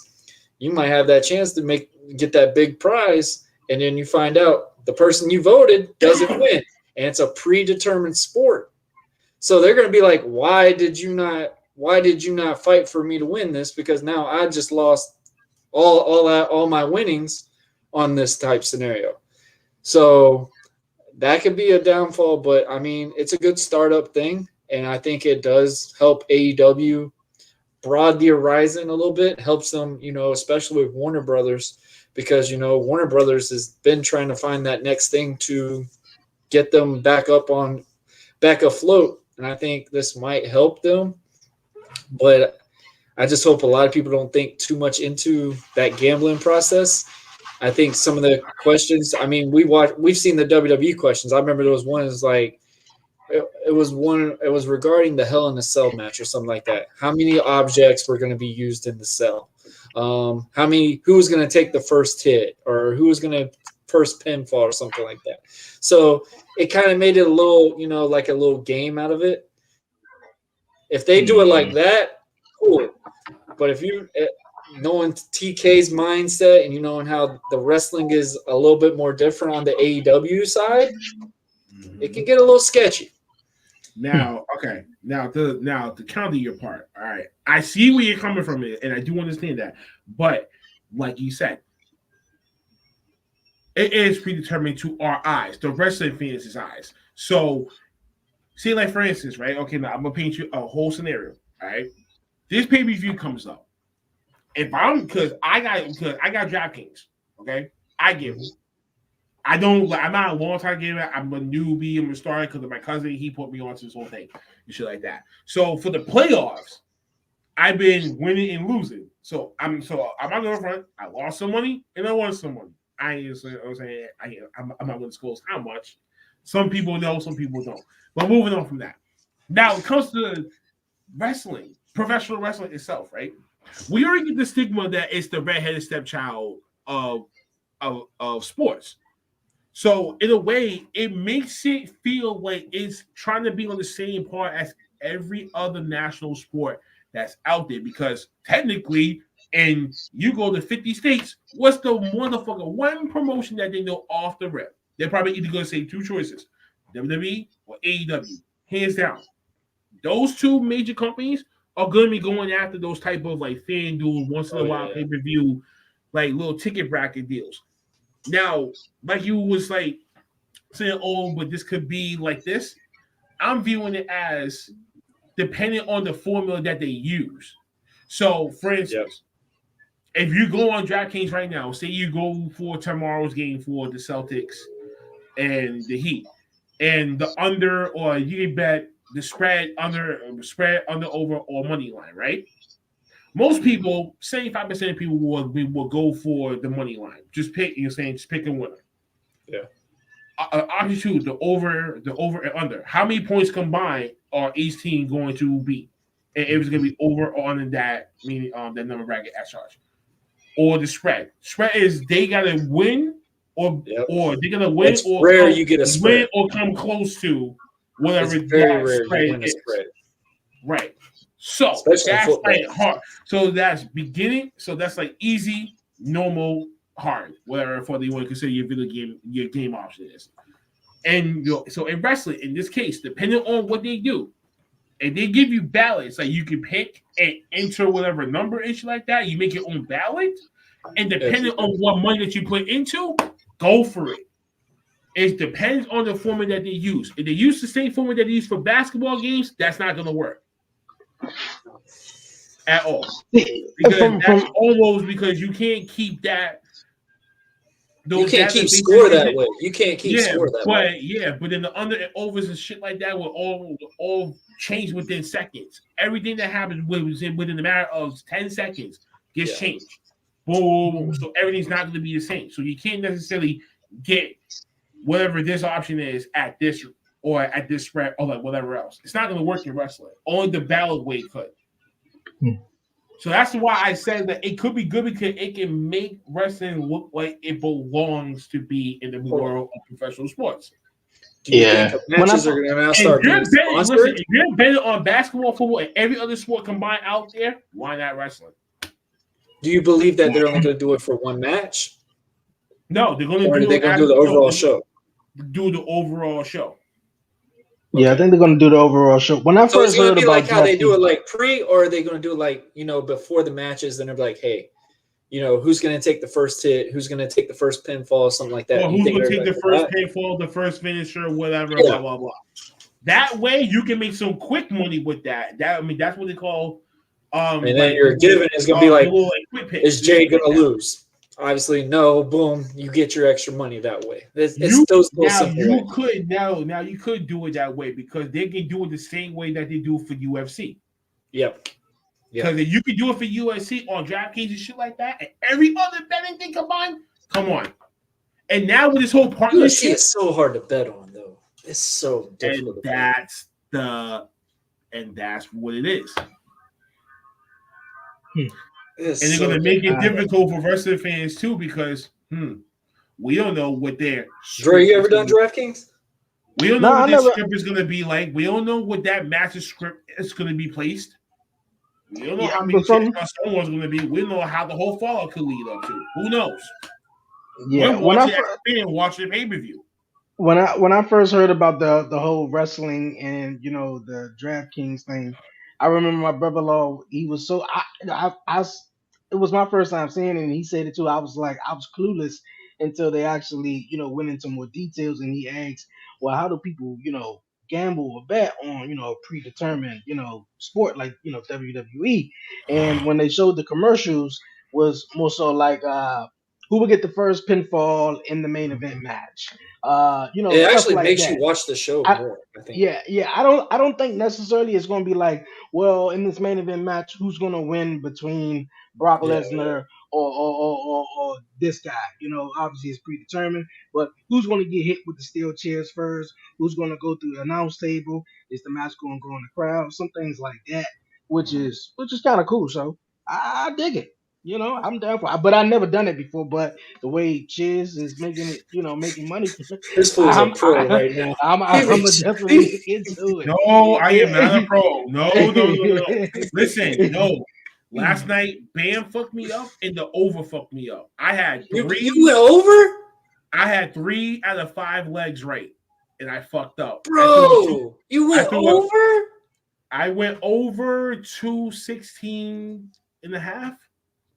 you might have that chance to get that big prize, and then you find out the person you voted doesn't win, and it's a predetermined sport. So they're going to be like, why did you not fight for me to win this? Because now I just lost all my winnings on this type scenario. So that could be a downfall, but I mean, it's a good startup thing. And I think it does help AEW broaden the horizon a little bit, helps them, especially with Warner Brothers, because, Warner Brothers has been trying to find that next thing to get them back afloat. And I think this might help them, but I just hope a lot of people don't think too much into that gambling process. I think some of the questions, I mean, we've seen the WWE questions. I remember there was one is like, it was regarding the Hell in a Cell match or something like that. How many objects were going to be used in the cell? Who was going to take the first hit, or who was going to first pinfall or something like that. So it kind of made it a little, like a little game out of it. If they do it like that, cool. But if you knowing TK's mindset and knowing how the wrestling is a little bit more different on the AEW side, it can get a little sketchy. Now, okay. Now to counter your part, all right. I see where you're coming from, and I do understand that. But like you said, it is predetermined to our eyes, the wrestling fans' eyes. So, see, like for instance, right? Okay, now I'm gonna paint you a whole scenario. All right, this pay-per-view comes up. Because I got DraftKings, okay? I give it. I'm not a long time gamer. I'm a newbie. I'm a starter because of my cousin. He put me onto this whole thing and shit like that. So for the playoffs, I've been winning and losing. So I'm not gonna front. I lost some money and I won some money. I'm not gonna disclose how much. Some people know, some people don't. But moving on from that. Now it comes to wrestling, professional wrestling itself, right? We already get the stigma that it's the redheaded stepchild of sports. So in a way, it makes it feel like it's trying to be on the same par as every other national sport that's out there. Because technically, and you go to 50 states, what's the motherfucker one promotion that they know off the rip? They're probably either going to say two choices, WWE or AEW, hands down. Those two major companies are going to be going after those type of like FanDuel, once in a while pay-per-view, like little ticket bracket deals. Now, like you was like saying, oh, but this could be like this. I'm viewing it as depending on the formula that they use. So, for instance, if you go on DraftKings right now, say you go for tomorrow's game for the Celtics and the Heat, and the under, or you can bet the spread under over or money line, right? Most people, 75% of people will go for the money line. Just pick. You're saying just pick a winner. Yeah. Option 2, the over and under. How many points combined are each team going to beat? And it was going to be over or under that, meaning that number bracket at charge. Or the spread. Spread is they got to win or they're going to win it's rare you get a spread. win or come close to whatever it's very that rare spread you win is. a spread. Right. So Especially that's football. like hard. So that's beginning. So that's like easy, normal, hard, whatever for you want to consider your game option is. And so in wrestling, in this case, depending on what they do, and they give you ballots, like you can pick and enter whatever number and shit like that. You make your own ballot, and depending on what money that you put into, go for it. It depends on the format that they use. If they use the same format that they use for basketball games, that's not going to work at all. Because that's almost because you can't keep that. You can't keep score that way. You can't keep score that way. Yeah, but then the under and overs and shit like that will all change within seconds. Everything that happens within a matter of 10 seconds gets changed. Boom. So everything's not going to be the same. So you can't necessarily get whatever this option is at this or at this spread or like whatever else. It's not going to work in wrestling. Only the ballot way could. So that's why I said that it could be good because it can make wrestling look like it belongs to be in the world of professional sports. Do you think matches are going to now start being sponsored? If you're betting on basketball, football, and every other sport combined out there, why not wrestling? Do you believe that they're only going to do it for one match? No, they're going to do the overall show. Do the overall show. Yeah, I think they're going to do the overall show. When I first heard about like how they do it, like pre, or are they going to do it like before the matches? Then they're like, hey, who's going to take the first hit? Who's going to take the first pinfall? Something like that. Or who's going to take the first pinfall, the first finisher, whatever, blah blah blah. That way, you can make some quick money with that. That's what they call. And then your given is going to be like, is Jay going to lose? Obviously, no. Boom, you get your extra money that way. You could do it that way because they can do it the same way that they do for UFC. Yep. Because if you can do it for UFC on DraftKings and shit like that, and every other betting thing combined, come on. And now with this whole partnership, it's so hard to bet on, though. It's so difficult. And that's what it is. And they're going to make it difficult for wrestling fans too because we don't know what their Dre, you ever done DraftKings? We don't know what their script is going to be like. We don't know what that match's script is going to be placed. We don't know how many someone's going to be. We don't know how the whole fallout could lead up to. Who knows? Yeah, watch the pay-per-view. When I first heard about the whole wrestling and the DraftKings thing, I remember my brother-in-law. He was so it was my first time seeing it, and he said it too. I was clueless until they actually went into more details, and he asked, well, how do people gamble or bet on a predetermined sport like WWE? And when they showed the commercials, was more so like who would get the first pinfall in the main event match. It actually makes you watch the show more, I think. Yeah. I don't think necessarily it's going to be like, well, in this main event match, who's going to win between Brock Lesnar or this guy? Obviously it's predetermined, but who's going to get hit with the steel chairs first? Who's going to go through the announce table? Is the match going to go in the crowd? Some things like that, which is kind of cool. So I dig it. I'm down for it. But I've never done it before. But the way Chiz is making it, making money. This fool's a pro right now. I'm definitely look into it. No, I am not a pro. No. Listen, no. Last night, Bam fucked me up and the over fucked me up. I had 3. You went over? I had 3 out of 5 legs right, and I fucked up. Bro, you went over? I went over 216 and a half.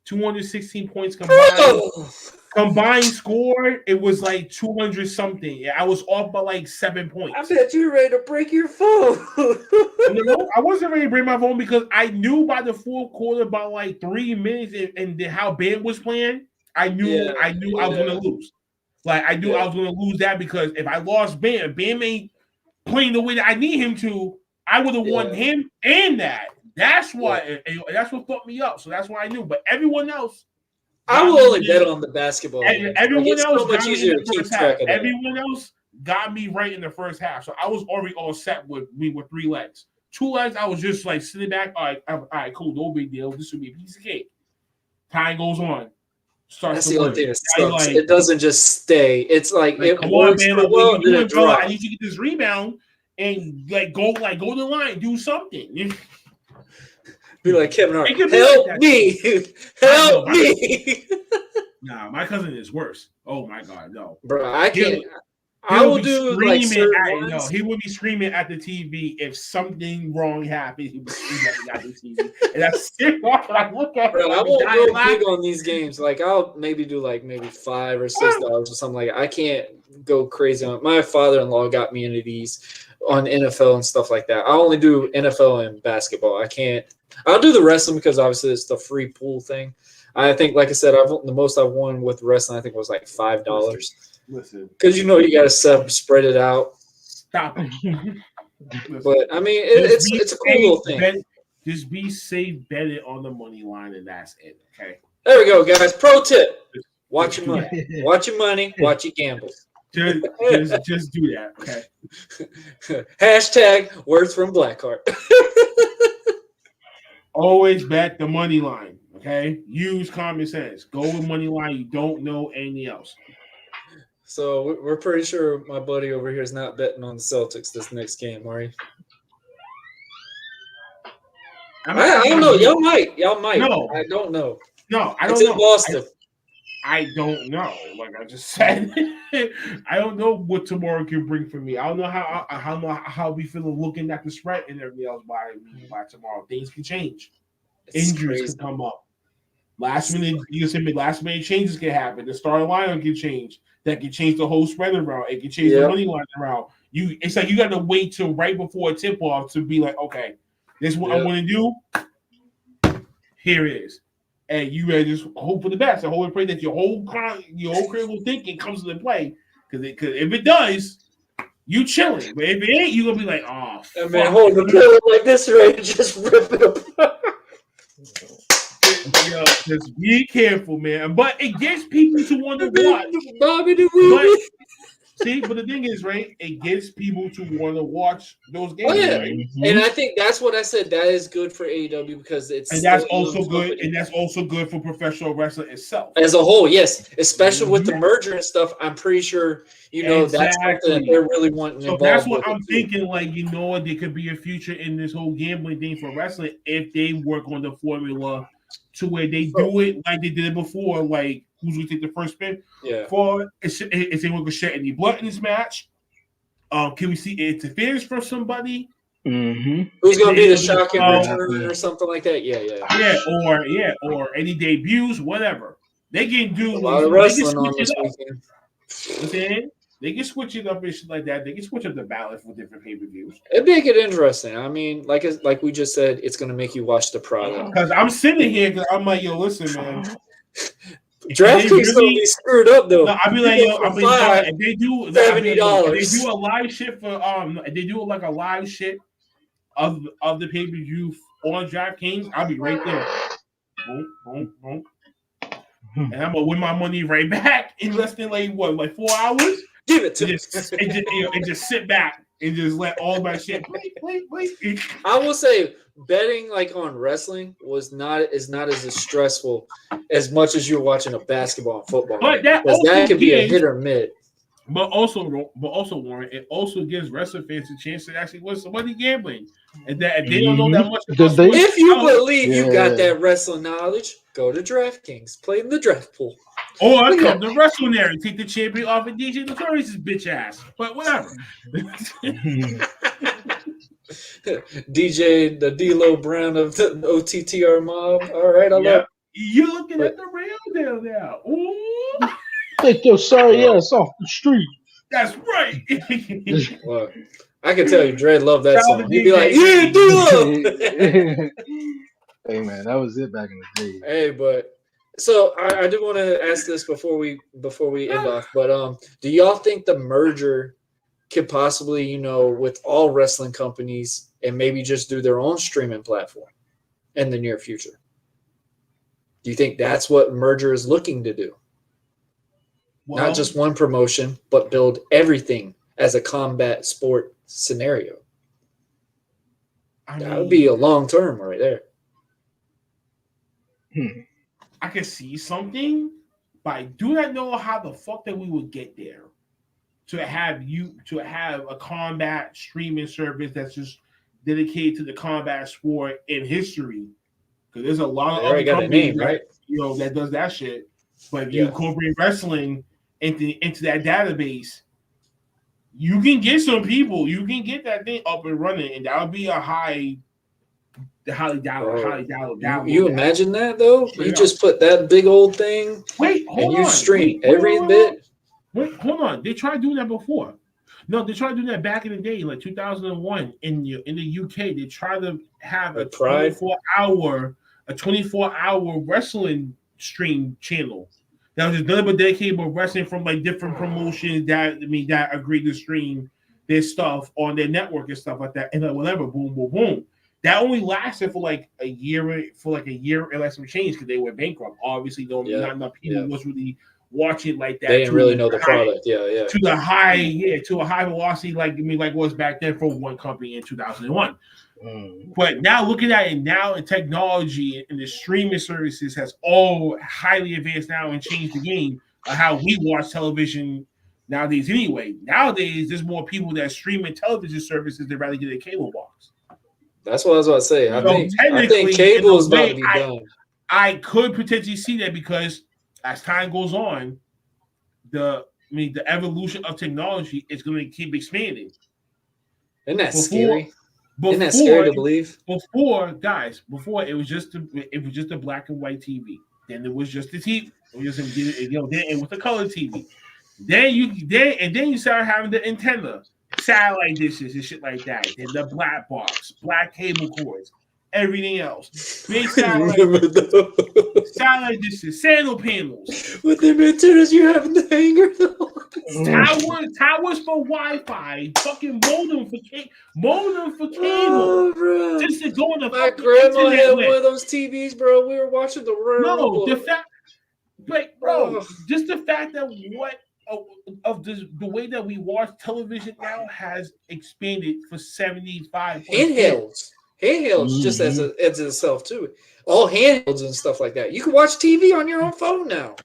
216 points combined. Combined score, it was like 200 something. I was off by like 7 points. I bet you were ready to break your phone. No, I wasn't ready to break my phone because I knew by the fourth quarter, by like 3 minutes, and how Bam was playing, I knew I was going to lose. Like I knew I was going to lose that because if I lost Bam ain't playing the way that I need him to. I would have won him and that. That's why. That's what fucked me up. So that's why I knew. But everyone else, I will only bet on the basketball. Everyone else so much easier to keep track of. Everyone else got me right in the first half, so I was already all set with me with 3 legs. 2 legs, I was just like sitting back. All right, cool, no big deal. This would be a piece of cake. Time goes on. That's the only thing that sucks. It doesn't just stay. It's like it come works on, man. for well, then it drops. I need to get this rebound and go to the line, do something. Be like Kevin Hart. Help me! Help me! Nah, my cousin is worse. Oh my god, no, bro, I can't. I will do like no. He would be screaming at the TV if something wrong happened. He would scream at the TV, and that's it. I look at. Bro, I won't go big on these games. Like I'll maybe do like maybe $5 or $6 or something like that. I can't go crazy on it. My father-in-law got me into these on NFL and stuff like that. I only do NFL and basketball. I can't. I'll do the wrestling because obviously it's the free pool thing. I think, like I said, the most I've won with wrestling, I think, was like $5. Listen, because you got to spread it out. Stop it. But I mean, it's a cool little thing. Just be safe, bet it on the money line, and that's it. Okay. There we go, guys. Pro tip: watch your money. Watch your money. Watch your gamble. Just do that. Okay. Hashtag words from Blackheart. Always bet the money line. Okay. Use common sense. Go with money line. You don't know anything else. So we're pretty sure my buddy over here is not betting on the Celtics this next game, are you? I don't know. Y'all might. No. I don't know. No, I don't it's know. In Boston. I don't know. Like I just said, I don't know what tomorrow can bring for me. I don't know how we feeling looking at the spread and everything else by tomorrow. Things can change. Injuries can come up. Last minute changes can happen. The starting lineup can change. That can change the whole spread around. It can change the money line around. It's like you got to wait till right before a tip off to be like, okay, this is what I want to do. Here it is. And you better just hope for the best and hope and pray that your whole critical thinking comes into play. Because if it does, you chilling. But if it ain't, you gonna be like, oh, fuck. Man, hold the pillow like this, right? Just rip it apart. Yo, just be careful, man. But it gets people to want to watch. But the thing is, right? It gets people to want to watch those games. Oh, yeah. Right? Mm-hmm. And I think that's what I said. That is good for AEW because that's also good. And that's also good for professional wrestling itself as a whole. Yes, especially with the merger and stuff. I'm pretty sure that's something that they're really wanting. So that's what I'm thinking. Like there could be a future in this whole gambling thing for wrestling if they work on the formula to where they do it like they did it before. Like who's going to take the first spin? Yeah. For is they going to shed any blood in this match? Can we see interference from somebody? Mm-hmm. Who's going to be the shocking return or something like that? Yeah, or any debuts, whatever. They can do a lot of wrestling on this weekend. They can switch it up and shit like that. They can switch up the balance with different pay-per-views. It'd make it interesting. I mean, like we just said, it's going to make you watch the product. Because I'm sitting here because I'm like, yo, listen, man. DraftKings don't be screwed up though. No, I'll be like, yo, if they do $70, if they do a live shit for if they do like a live shit of the pay-per-view on DraftKings, I'll be right there. Boom, boom, boom. And I'm gonna win my money right back in less than like 4 hours. Give it to me. And just sit back and just let all my shit play. I will say betting like on wrestling is not as stressful as much as you're watching a basketball and football. But that could be a hit or miss. But also, Warren, it also gives wrestling fans a chance to actually win some money gambling. And that if they don't know that much, if you believe you got that wrestling knowledge, go to DraftKings, play in the draft pool. Or come to WrestleNary, take the champion off of DJ Notorious' bitch ass. But whatever. DJ, the D-Lo Brown of the OTTR mob. All right, I love. You're looking at the real deal now. Ooh. Take your sorry ass off the street. That's right. Well, I can tell you, Dre loved that song. He'd be like, "Yeah, D-Lo." Hey man, that was it back in the day. Hey, but so I do want to ask this before we end off. But do y'all think the merger could possibly, with all wrestling companies and maybe just do their own streaming platform in the near future? Do you think that's what merger is looking to do? Well, Not just one promotion, but build everything as a combat sport scenario. That would be a long term right there. I can see something, but I do not know how the fuck that we would get there to have a combat streaming service that's just dedicated to the combat sport in history. Because there's a lot of other companies that does that shit. But if you incorporate wrestling into that database, you can get some people. You can get that thing up and running, and that would be a highly download. You imagine that though? You just put that big old thing. Hold you on. stream every bit. Wait, hold on. They tried doing that before. No, they tried doing that back in the day, like 2001 in the UK. They tried to have a 24-hour wrestling stream channel that was just nothing but dedicated to wrestling from like different promotions that agreed to stream their stuff on their network and stuff like that. And then whatever, boom, boom, boom. That only lasted for like a year and like some change because they were bankrupt. Obviously, not enough people was really watching like that. They didn't really know the product. To a high velocity, like was back then for one company in 2001. But now looking at it now, in technology and the streaming services has all highly advanced now and changed the game of how we watch television nowadays. Anyway, nowadays there's more people that stream in television services than rather get a cable box. That's what I was about to say. I think cable is about to be done. I could potentially see that because as time goes on, the evolution of technology is going to keep expanding. Isn't that scary? Isn't that scary to believe? Before it was just a black and white TV. Then it was just the TV. Then it was the color TV. Then you started having the antenna, satellite dishes and shit like that. Then the black box, black cable cords, everything else. Big satellite dishes, sandal panels. With them antennas you have in the hanger though. Towers for Wi-Fi, fucking modem for cable. Bro. Just to go on the My grandma had one of those TVs, bro. We were watching the Royal just the fact that the way that we watch television now has expanded for 75 handhelds just as itself too. All handhelds and stuff like that. You can watch TV on your own phone now.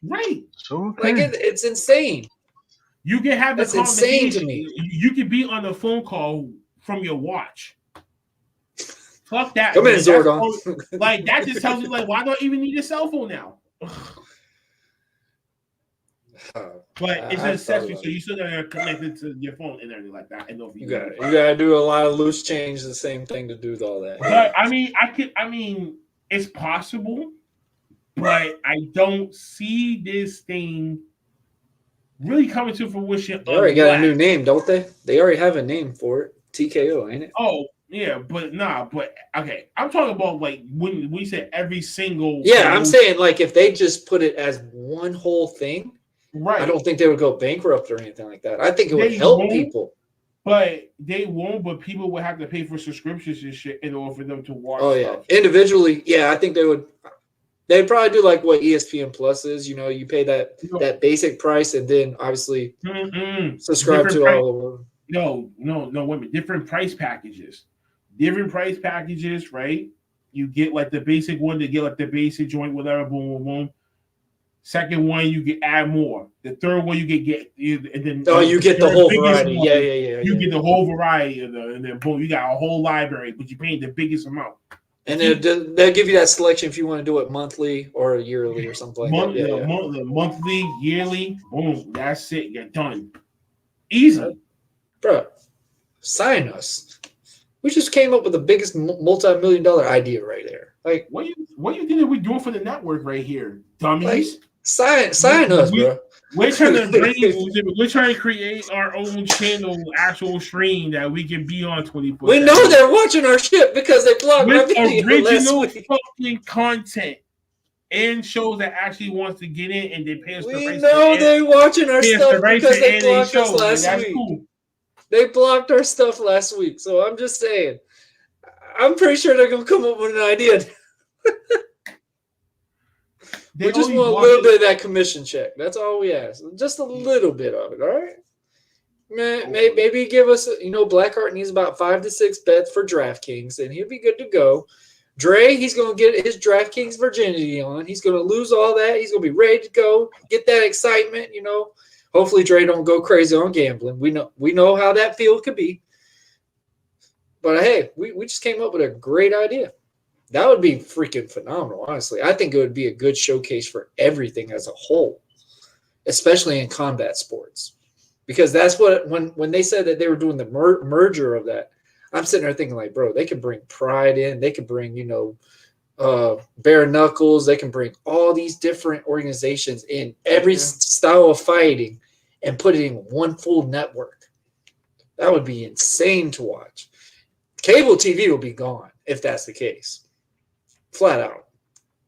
Right. Sure. Like it's insane. You can have That's insane to me. You can be on a phone call from your watch. Fuck that. Come in, Zordon. Like that just tells you like why do I even need a cell phone now? But it's an accessory, so you still gotta connect it to your phone and everything like that. I know if you gotta do a lot of loose change, the same thing to do with all that. But I mean, it's possible, but I don't see this thing really coming to fruition. They already got a new name, don't they? They already have a name for it. TKO, ain't it? Oh, yeah, but okay. I'm talking about like when we say every single. Yeah, I'm saying like if they just put it as one whole thing. Right. I don't think they would go bankrupt or anything like that. I think it would help people. But they won't, but people would have to pay for subscriptions and shit in order for them to watch stuff. Individually, I think they would. They'd probably do like what ESPN Plus is. You pay that basic price and then obviously subscribe to all of them. No, women. Different price packages. Right? You get like the basic one, they get like the basic joint, whatever, boom, boom, boom. Second one, you get add more. The third one, you get and then you get the whole variety. One, You get the whole variety and then boom, you got a whole library, but you're paying the biggest amount. And they'll give you that selection if you want to do it monthly or yearly or something like that. Monthly, yearly, boom, that's it. You're done. Easy. Bro, sign us. We just came up with the biggest multi-million-dollar idea right there. Like, what you think that we're doing for the network right here, dummies? Like, sign us, bro. We're trying to create our own channel, actual stream that we can be on 24. We know they're watching our shit because they blocked our video original fucking content and shows that actually wants to get in and they pay us. We know they're watching our stuff because they blocked us last week. Cool. They blocked our stuff last week, so I'm just saying. I'm pretty sure they're gonna come up with an idea. We just want a little bit of that commission check. That's all we ask. Just a little bit of it. All right. Man, maybe give us. Blackheart needs about 5 to 6 bets for DraftKings, and he'll be good to go. Dre, he's gonna get his DraftKings virginity on. He's gonna lose all that. He's gonna be ready to go. Get that excitement. Hopefully Dre don't go crazy on gambling. We know how that field could be. But hey, we just came up with a great idea. That would be freaking phenomenal, honestly. I think it would be a good showcase for everything as a whole, especially in combat sports. Because that's what, when they said that they were doing the merger of that, I'm sitting there thinking like, bro, they could bring Pride in. They could bring, Bare Knuckles. They can bring all these different organizations in every style of fighting and put it in one full network. That would be insane to watch. Cable TV will be gone if that's the case. Flat out.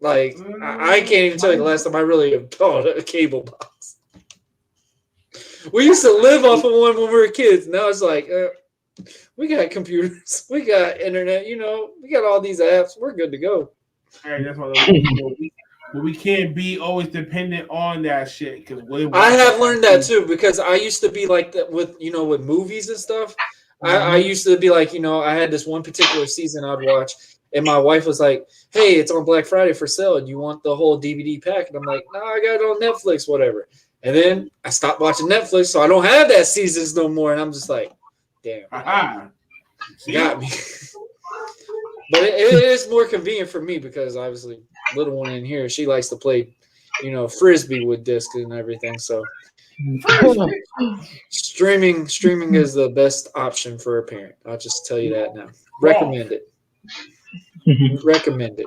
Like, I can't even tell you the last time I really bought a cable box. We used to live off of one when we were kids. Now it's like, we got computers. We got internet. We got all these apps. We're good to go. Hey, that's what but we can't be always dependent on that shit. Because I have learned that too, because I used to be like that with movies and stuff. I used to be like, I had this one particular season I'd watch, and my wife was like, hey, it's on Black Friday for sale. Do you want the whole DVD pack? And I'm like, no, I got it on Netflix, whatever. And then I stopped watching Netflix, so I don't have that seasons no more. And I'm just like, damn. Got me. But it is more convenient for me because obviously little one in here, she likes to play, Frisbee with discs and everything. So streaming is the best option for a parent. I'll just tell you that now. Recommend it. Recommend it.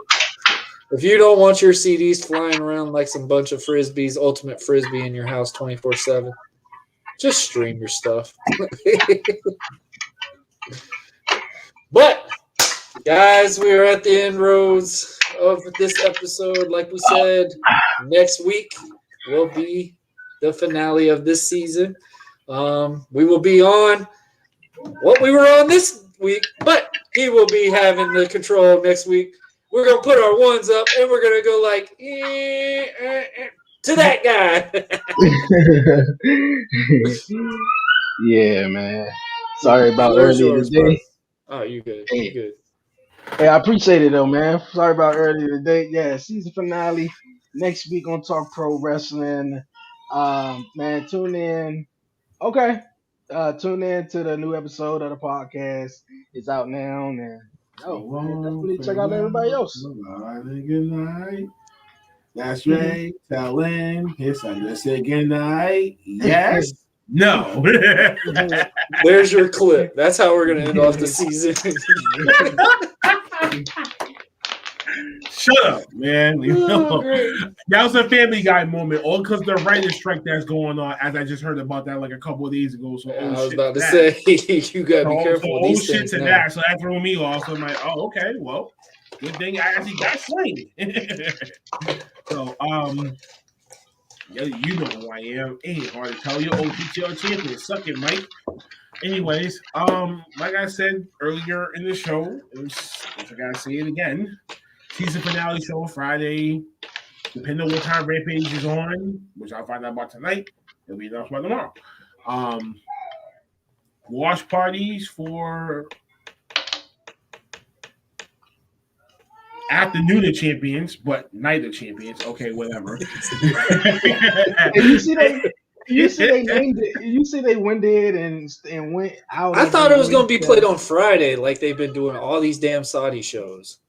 If you don't want your CDs flying around like some bunch of Frisbees, Ultimate Frisbee in your house 24/7, just stream your stuff. But, guys, we are at the end roads of this episode. Like we said, next week will be the finale of this season. We will be on what we were on this week, but he will be having the control next week. We're going to put our ones up, and we're going to go like, to that guy. Yeah, man. Sorry about earlier today. Oh, you good. You good. Hey, I appreciate it, though, man. Sorry about earlier today. Yeah, season finale. Next week on Talk Pro Wrestling. Man, tune in. Okay. Tune in to the new episode of the podcast. It's out now, and definitely check out everybody else. Good night. That's right. Tell him. Yes, I just said good night. Yes. No. There's your clip. That's how we're gonna end off the season. Shut up, man. That was a Family Guy moment, all because the writer's strike that's going on. As I just heard about that like a couple of days ago. So I was about to say, you gotta be careful. So these shit to now. That. So that threw me off. So I'm like, oh, okay, well, good thing I actually got slain. So, yeah, you know who I am. Ain't hard to tell you. OTTL champion. Suck it, Mike. Anyways, like I said earlier in the show, if I gotta say it again, season finale show Friday. Depending on what time Rampage is on, which I'll find out about tonight, it'll be announced by tomorrow. Watch parties for afternoon of champions, but night of champions. Okay, whatever. You see they named it. You see they went it and went out. I thought it was going to be played on Friday, like they've been doing all these damn Saudi shows.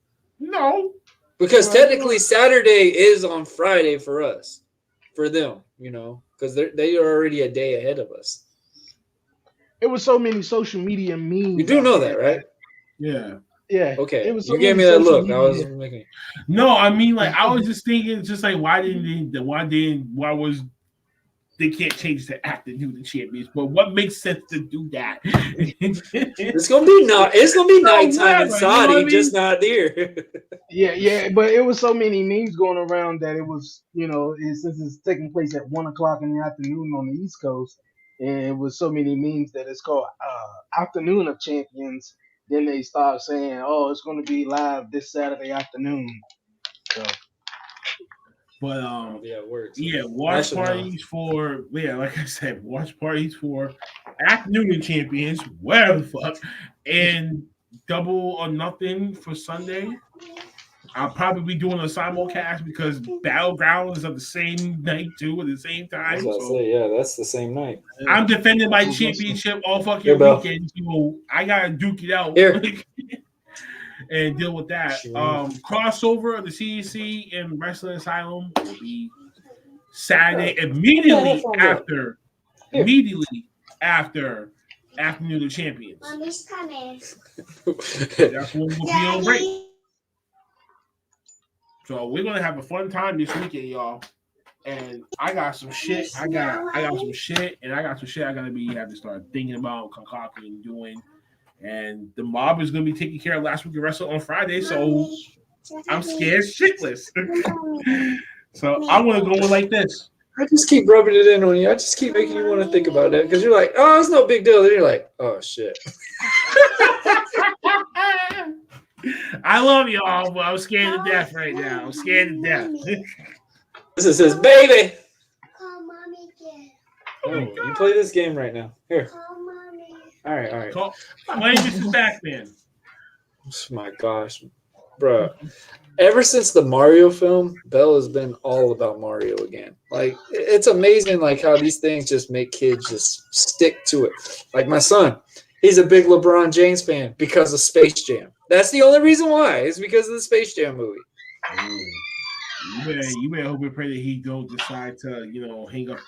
No, because technically Saturday is on Friday for us, for them, because they are already a day ahead of us. It was so many social media memes. You do know that, right? Yeah. Yeah. Okay. It was you gave me that look. I was making. No, I mean, like I was just thinking, just like why was they can't change the afternoon of champions? But what makes sense to do that? It's gonna be nighttime in Saudi, just not there. yeah, but it was so many memes going around that it was, since it's taking place at 1:00 in the afternoon on the East Coast, and it was so many memes that it's called Afternoon of Champions. then they start saying, "Oh, it's going to be live this Saturday afternoon." So, But Yeah, it works. watch parties for like I said, watch parties for afternoon champions, whatever the fuck, and double or nothing for Sunday. I'll probably be doing a simulcast because Battleground is at the same night too, at the same time. So yeah, that's the same night. I'm defending my championship all fucking weekend, so I gotta duke it out and deal with that. Crossover of the CEC and Wrestling Asylum will be Saturday immediately after Afternoon of Champions. Mommy's coming. That's when we'll be on break. So we're gonna have a fun time this weekend, y'all. And I got some shit. I got some shit, and I got some shit I gotta have to start thinking about, concocting, doing. And the mob is gonna be taking care of last week of wrestle on Friday, so I'm scared shitless. So I want to go in like this. I just keep rubbing it in on you. I just keep making you want to think about that because you're like, oh, it's no big deal. Then you're like, oh shit. I love y'all, but I'm scared to death right now. I'm scared to death. This is his baby. Call mommy again. Oh, you play this game right now. Here. Call mommy. All right. Play Mrs. Backman. Oh my gosh, bro. Ever since the Mario film, Belle has been all about Mario again. Like, it's amazing, like, how these things just make kids just stick to it. Like, my son, he's a big LeBron James fan because of Space Jam. That's the only reason why. It's because of the Space Jam movie. You better hope and pray that he don't decide to, hang up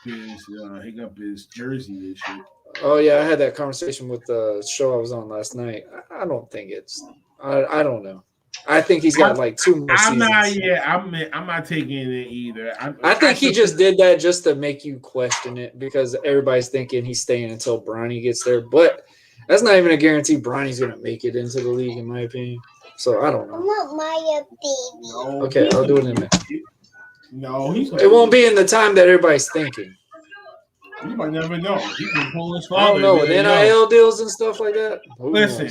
his jersey and shit. Oh yeah, I had that conversation with the show I was on last night. I don't think it's. I don't know. I think he's got like 2 more seasons. I'm not taking it either. I think he just did that just to make you question it because everybody's thinking he's staying until Bronny gets there. But that's not even a guarantee Bronny's going to make it into the league, in my opinion. So I don't know. I want Maya, baby. No, okay, I'll do it in a minute. No, it won't be in the time that everybody's thinking. You might never know. He can pull his father. I don't know. With NIL deals and stuff like that. Listen.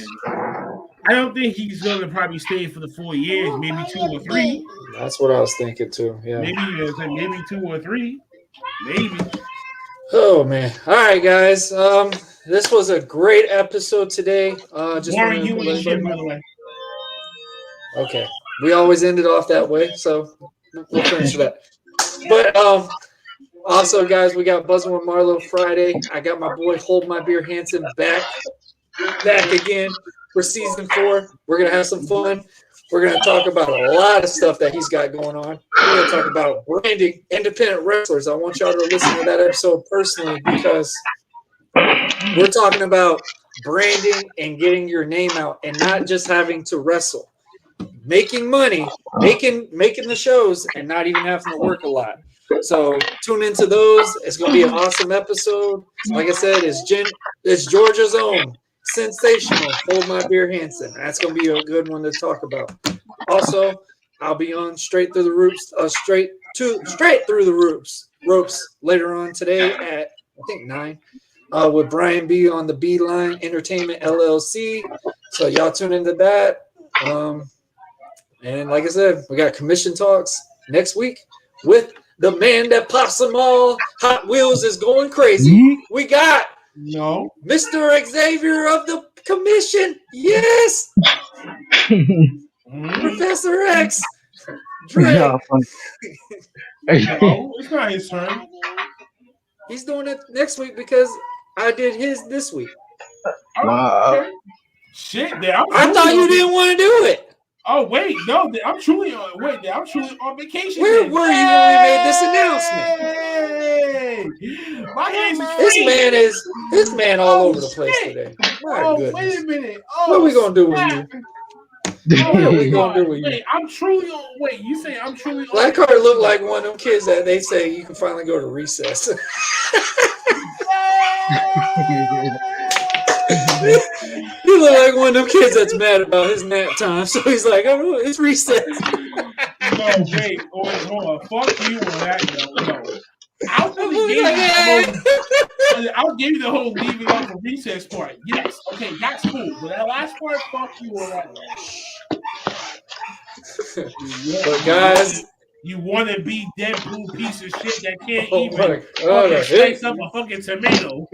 I don't think he's going to probably stay for the 4 years, maybe 2 or 3. That's what I was thinking too. Yeah, maybe 2 or 3, maybe. Oh man! All right, guys. This was a great episode today. Just Warren, you and shit, by the way. Okay, we always end it off that way, so we'll finish that. But also, guys, we got Buzzing with Marlo Friday. I got my boy Hold My Beer Hansen back again. For season 4, we're going to have some fun. We're going to talk about a lot of stuff that he's got going on. We're going to talk about branding independent wrestlers. I want y'all to listen to that episode personally because we're talking about branding and getting your name out and not just having to wrestle. Making money, making the shows and not even having to work a lot. So tune into those. It's going to be an awesome episode. Like I said, it's Georgia's own. Sensational. Hold My Beer Hansen. That's going to be a good one to talk about. Also, I'll be on Straight Through the Ropes later on today at I think 9 with Brian B on the B Line Entertainment LLC. So y'all tune into that. And like I said, we got commission talks next week with the man that pops them all. Hot Wheels is going crazy. We got Mr. Xavier of the commission. Yes. Professor X. Dre. No, it's not his turn. He's doing it next week because I did his this week. Okay. Shit, I thought you didn't want to do it. Oh wait, no, I'm truly on vacation. Where were you when we made this announcement? My hands is this man all over the place today. My goodness. Wait a minute. What are we gonna do with you? What are we gonna do with you? Wait, I'm truly on. Wait, you say I'm truly on? That card looked like one of them kids that they say you can finally go to recess. You look like one of them kids that's mad about his nap time, so he's like, "Oh, it's recess." No, wait, hold on. Fuck you on that. No. Out of the gate, I'll give you the whole leave it up for recess part. Yes, okay, that's cool. But that last part, fuck you on that one. But guys, you want to be Deadpool piece of shit that can't oh even my God, I hate slice up a fucking tomato.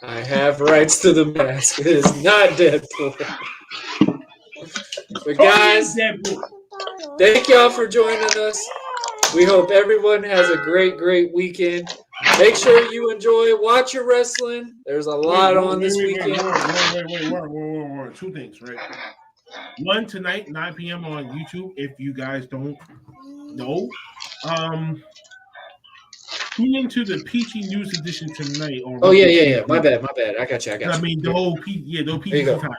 I have rights to the mask. It is not Deadpool. But guys, thank y'all for joining us. We hope everyone has a great, great weekend. Make sure you enjoy. Watch your wrestling. There's a lot on this weekend. Wait. Two things, right? One tonight, 9 p.m. on YouTube. If you guys don't know, tune into the Peachy News edition tonight. Oh yeah. My bad. I got you. I mean the whole Peachy time.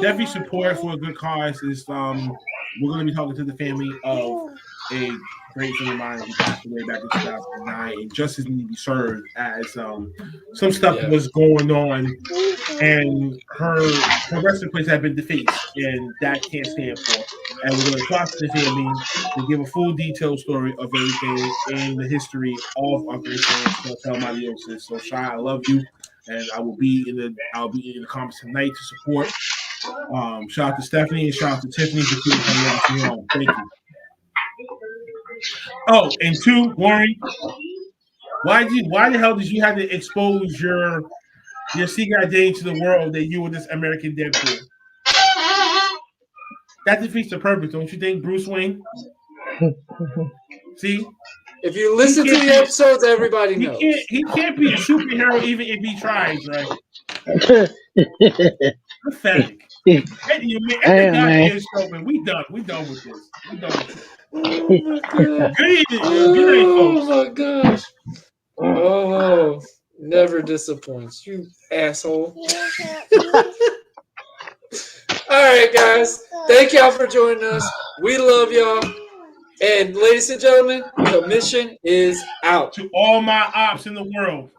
Definitely support for a good cause. Is we're going to be talking to the family of a great friend of mine who passed away back in 2009, and justice needed to be served as some stuff was going on, and her resting place had been defaced, and that can't stand for. And we're going to talk to the family to give a full detailed story of everything in the history of our great friend Meiosis. So, Shy, I love you, and I'll be in the comments tonight to support. Shout out to Stephanie and shout out to Tiffany for keeping me on. Thank you. Oh, and two, Warren, why the hell did you have to expose your secret identity to the world that you were this American Deadpool? That defeats the purpose, don't you think, Bruce Wayne? See? If you listen to the episodes, everybody knows. He can't be a superhero even if he tries, right? Pathetic. We done with this. Oh my gosh. Oh, never disappoints. You asshole. All right, guys. Thank y'all for joining us. We love y'all. And ladies and gentlemen, the mission is out. To all my ops in the world.